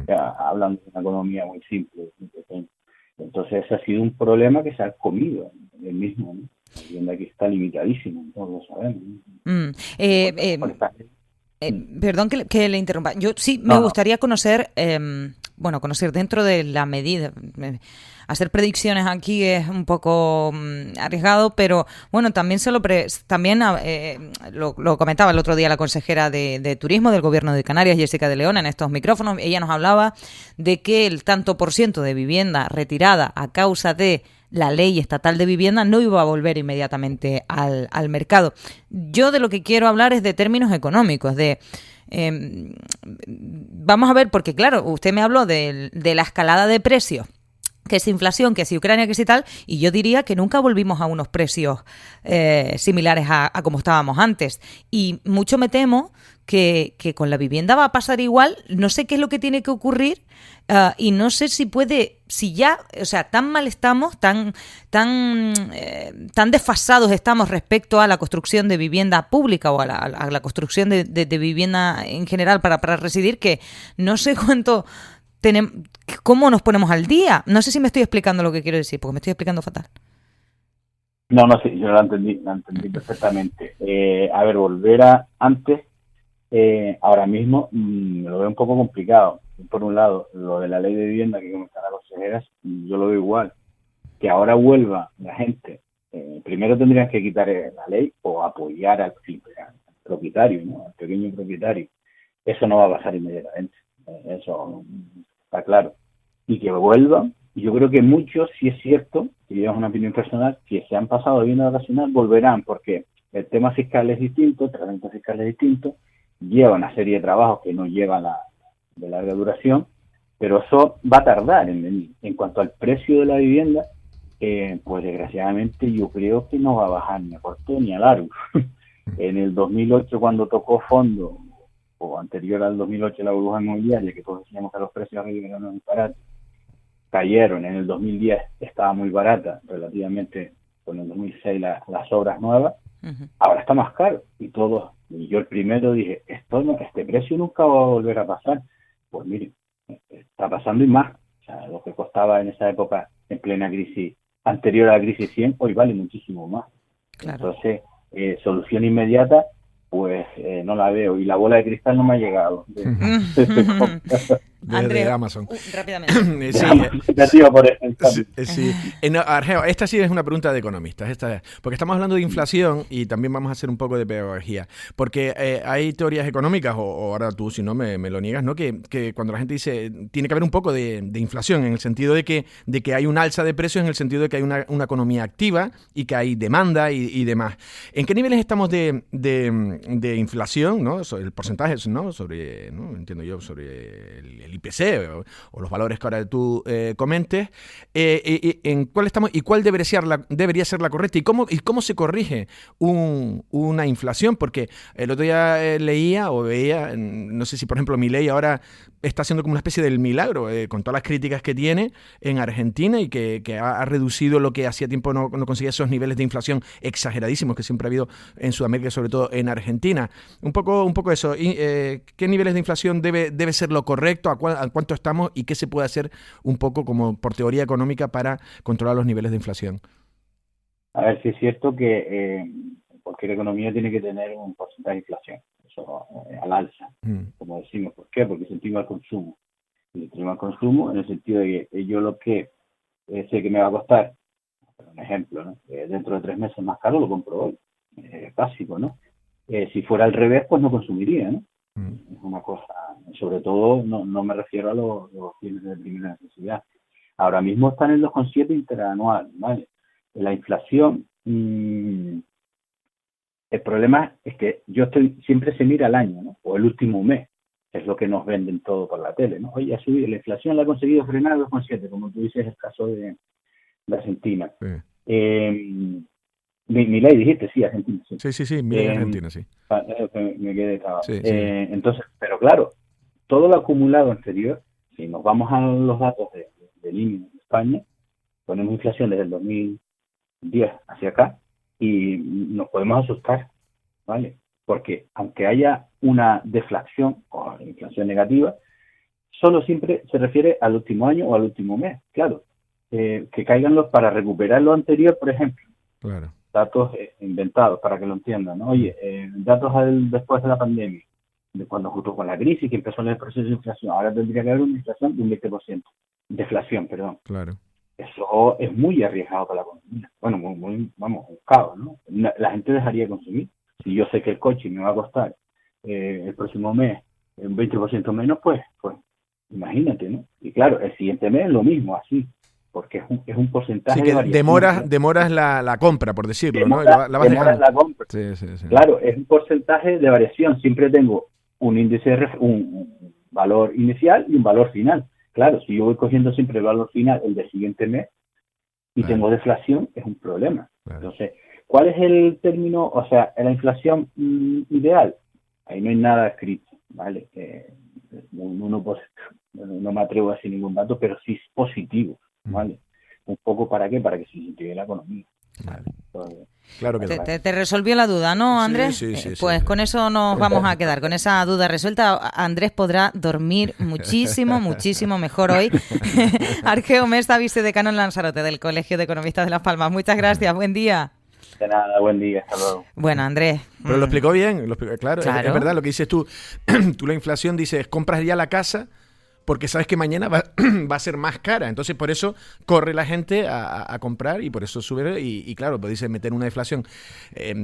Ya, hablando de una economía muy simple, muy pequeña. Entonces ese ha sido un problema que se ha comido el mismo, ¿no? La vivienda aquí está limitadísima, todos lo sabemos, ¿no?
Perdón que le interrumpa. Yo sí me gustaría conocer, conocer dentro de la medida. Hacer predicciones aquí es un poco arriesgado, pero bueno, también lo comentaba el otro día la consejera de Turismo del Gobierno de Canarias, Jessica de León, en estos micrófonos. Ella nos hablaba de que el tanto por ciento de vivienda retirada a causa de la ley estatal de vivienda no iba a volver inmediatamente al mercado. Yo de lo que quiero hablar es de términos económicos, vamos a ver, porque claro, usted me habló de la escalada de precios, que es inflación, que es Ucrania, que es y tal, y yo diría que nunca volvimos a unos precios similares a como estábamos antes. Y mucho me temo que con la vivienda va a pasar igual. No sé qué es lo que tiene que ocurrir y no sé si ya, o sea, tan mal estamos, tan desfasados estamos respecto a la construcción de vivienda pública o a la construcción de vivienda en general para residir, que no sé cuánto ¿cómo nos ponemos al día? No sé si me estoy explicando lo que quiero decir, porque me estoy explicando fatal.
No, sí, yo la entendí perfectamente. A ver, volver a antes, ahora mismo me lo veo un poco complicado. Por un lado, lo de la ley de vivienda que comentan las consejeras, yo lo veo igual. Que ahora vuelva la gente, primero tendrían que quitar la ley o apoyar al propietario, ¿no? Al pequeño propietario. Eso no va a pasar inmediatamente. Eso está claro. Y que vuelvan, yo creo que muchos, si es cierto, y es una opinión personal, que se han pasado de vivienda vacacional volverán, porque el tema fiscal es distinto, el tratamiento fiscal es distinto, lleva una serie de trabajos que no lleva de larga duración, pero eso va a tardar en venir. En cuanto al precio de la vivienda, pues desgraciadamente yo creo que no va a bajar ni a corto ni a largo. En el 2008, cuando tocó fondo, o anterior al 2008 la burbuja inmobiliaria, que todos decíamos que los precios arriba eran muy baratos, cayeron. En el 2010 estaba muy barata relativamente con el 2006 las obras nuevas. Ahora está más caro, y yo el primero dije, este precio nunca va a volver a pasar. Pues mire, está pasando y más. O sea, lo que costaba en esa época, en plena crisis anterior a la crisis 100, hoy vale muchísimo más. Claro. Entonces, solución inmediata, pues no la veo, y la bola de cristal no me ha llegado.
Desde Amazon.
Rápidamente.
Argeo, esta sí es una pregunta de economistas, porque estamos hablando de inflación y también vamos a hacer un poco de pedagogía, porque hay teorías económicas, o ahora tú si no me lo niegas, ¿no? Que cuando la gente dice tiene que haber un poco de inflación, en el sentido de que hay un alza de precios, en el sentido de que hay una economía activa y que hay demanda y demás. ¿En qué niveles estamos de inflación, ¿no? El porcentaje, ¿no? Sobre, ¿no? Entiendo yo, sobre el IPC o los valores que ahora tú comentes, en cuál estamos y cuál debería ser la correcta, y cómo se corrige una inflación, porque el otro día leía o veía, no sé si por ejemplo Milei ahora está haciendo como una especie del milagro, con todas las críticas que tiene en Argentina, y que ha reducido lo que hacía tiempo no conseguía, esos niveles de inflación exageradísimos que siempre ha habido en Sudamérica, sobre todo en Argentina. Argentina. Un poco eso. ¿Qué niveles de inflación debe ser lo correcto? ¿A cuánto estamos? ¿Y qué se puede hacer un poco como por teoría económica para controlar los niveles de inflación?
A ver, sí es cierto que cualquier economía tiene que tener un porcentaje de inflación, eso al alza, como decimos. ¿Por qué? Porque se incentiva el consumo. Se incentiva el consumo en el sentido de que yo lo que sé que me va a costar, por un ejemplo, ¿no? Dentro de 3 meses más caro lo compro hoy. Básico, ¿no? Si fuera al revés, pues no consumiría, ¿no? Es una cosa, sobre todo no me refiero a los bienes de primera necesidad. Ahora mismo están en 2,7 interanual, ¿vale? La inflación, el problema es que siempre se mira al año, ¿no? O el último mes, es lo que nos venden todo por la tele, ¿no? Oye, ha subido, la inflación la ha conseguido frenar a 2,7, como tú dices, el caso de Argentina.
Sí.
Milei dijiste, sí, Argentina.
Sí, Milei Argentina, sí.
Me quedé trabado.
Sí.
Entonces, pero claro, todo lo acumulado anterior, si nos vamos a los datos del INE en España, ponemos inflación desde el 2010 hacia acá y nos podemos asustar, ¿vale? Porque aunque haya una deflación o inflación negativa, solo siempre se refiere al último año o al último mes. Claro, que caigan para recuperar lo anterior, por ejemplo.
Claro.
Datos inventados para que lo entiendan, ¿no? Oye, datos después de la pandemia, de cuando justo con la crisis que empezó el proceso de inflación, ahora tendría que haber una inflación de un 20%. Deflación, perdón.
Claro.
Eso es muy arriesgado para la economía. Bueno, un caos, ¿no? La gente dejaría de consumir. Si yo sé que el coche me va a costar el próximo mes un 20% menos, pues imagínate, ¿no? Y claro, el siguiente mes es lo mismo, así. Porque es un porcentaje de variación.
Demoras la compra, por decirlo,
demoras la compra.
Sí.
Claro, es un porcentaje de variación. Siempre tengo un índice un valor inicial y un valor final. Claro, si yo voy cogiendo siempre el valor final, el del siguiente mes, y tengo deflación, es un problema. Claro. Entonces, ¿cuál es el término? O sea, la inflación ideal. Ahí no hay nada escrito, ¿vale? No me atrevo a decir ningún dato, pero sí es positivo. ¿Vale? Un poco ¿para qué? Para que se incentive la economía.
Vale. Claro que
te resolvió la duda, ¿no, Andrés?
Sí,
pues con eso nos vamos a quedar, con esa duda resuelta. Andrés podrá dormir muchísimo mejor hoy. Arqueo Mesta, vicedecano en Lanzarote del Colegio de Economistas de Las Palmas. Muchas gracias, buen día.
De nada, buen día, hasta luego.
Bueno, Andrés.
Pero lo explicó bien, claro. Es verdad lo que dices tú. Tú la inflación dices, compras ya la casa porque sabes que mañana va a ser más cara. Entonces, por eso corre la gente a comprar y por eso sube. Y claro, pues dice, meter una deflación,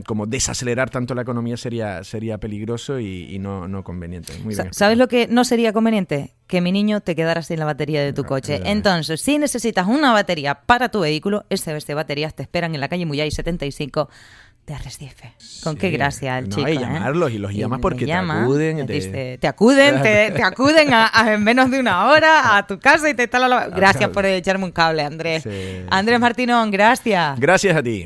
como desacelerar tanto la economía sería peligroso y no conveniente. Muy bien.
¿Sabes lo que no sería conveniente? Que mi niño te quedara sin la batería de tu coche. Entonces, si necesitas una batería para tu vehículo, SBC Baterías te esperan en la calle Muyay 75 de Arrecife. Con qué gracia el chico.
Y llamarlos, y los llamas porque te acuden.
Te acuden en menos de una hora a tu casa y te instalan la... Gracias por echarme un cable, Andrés.
Sí.
Andrés Martínón, gracias.
Gracias a ti.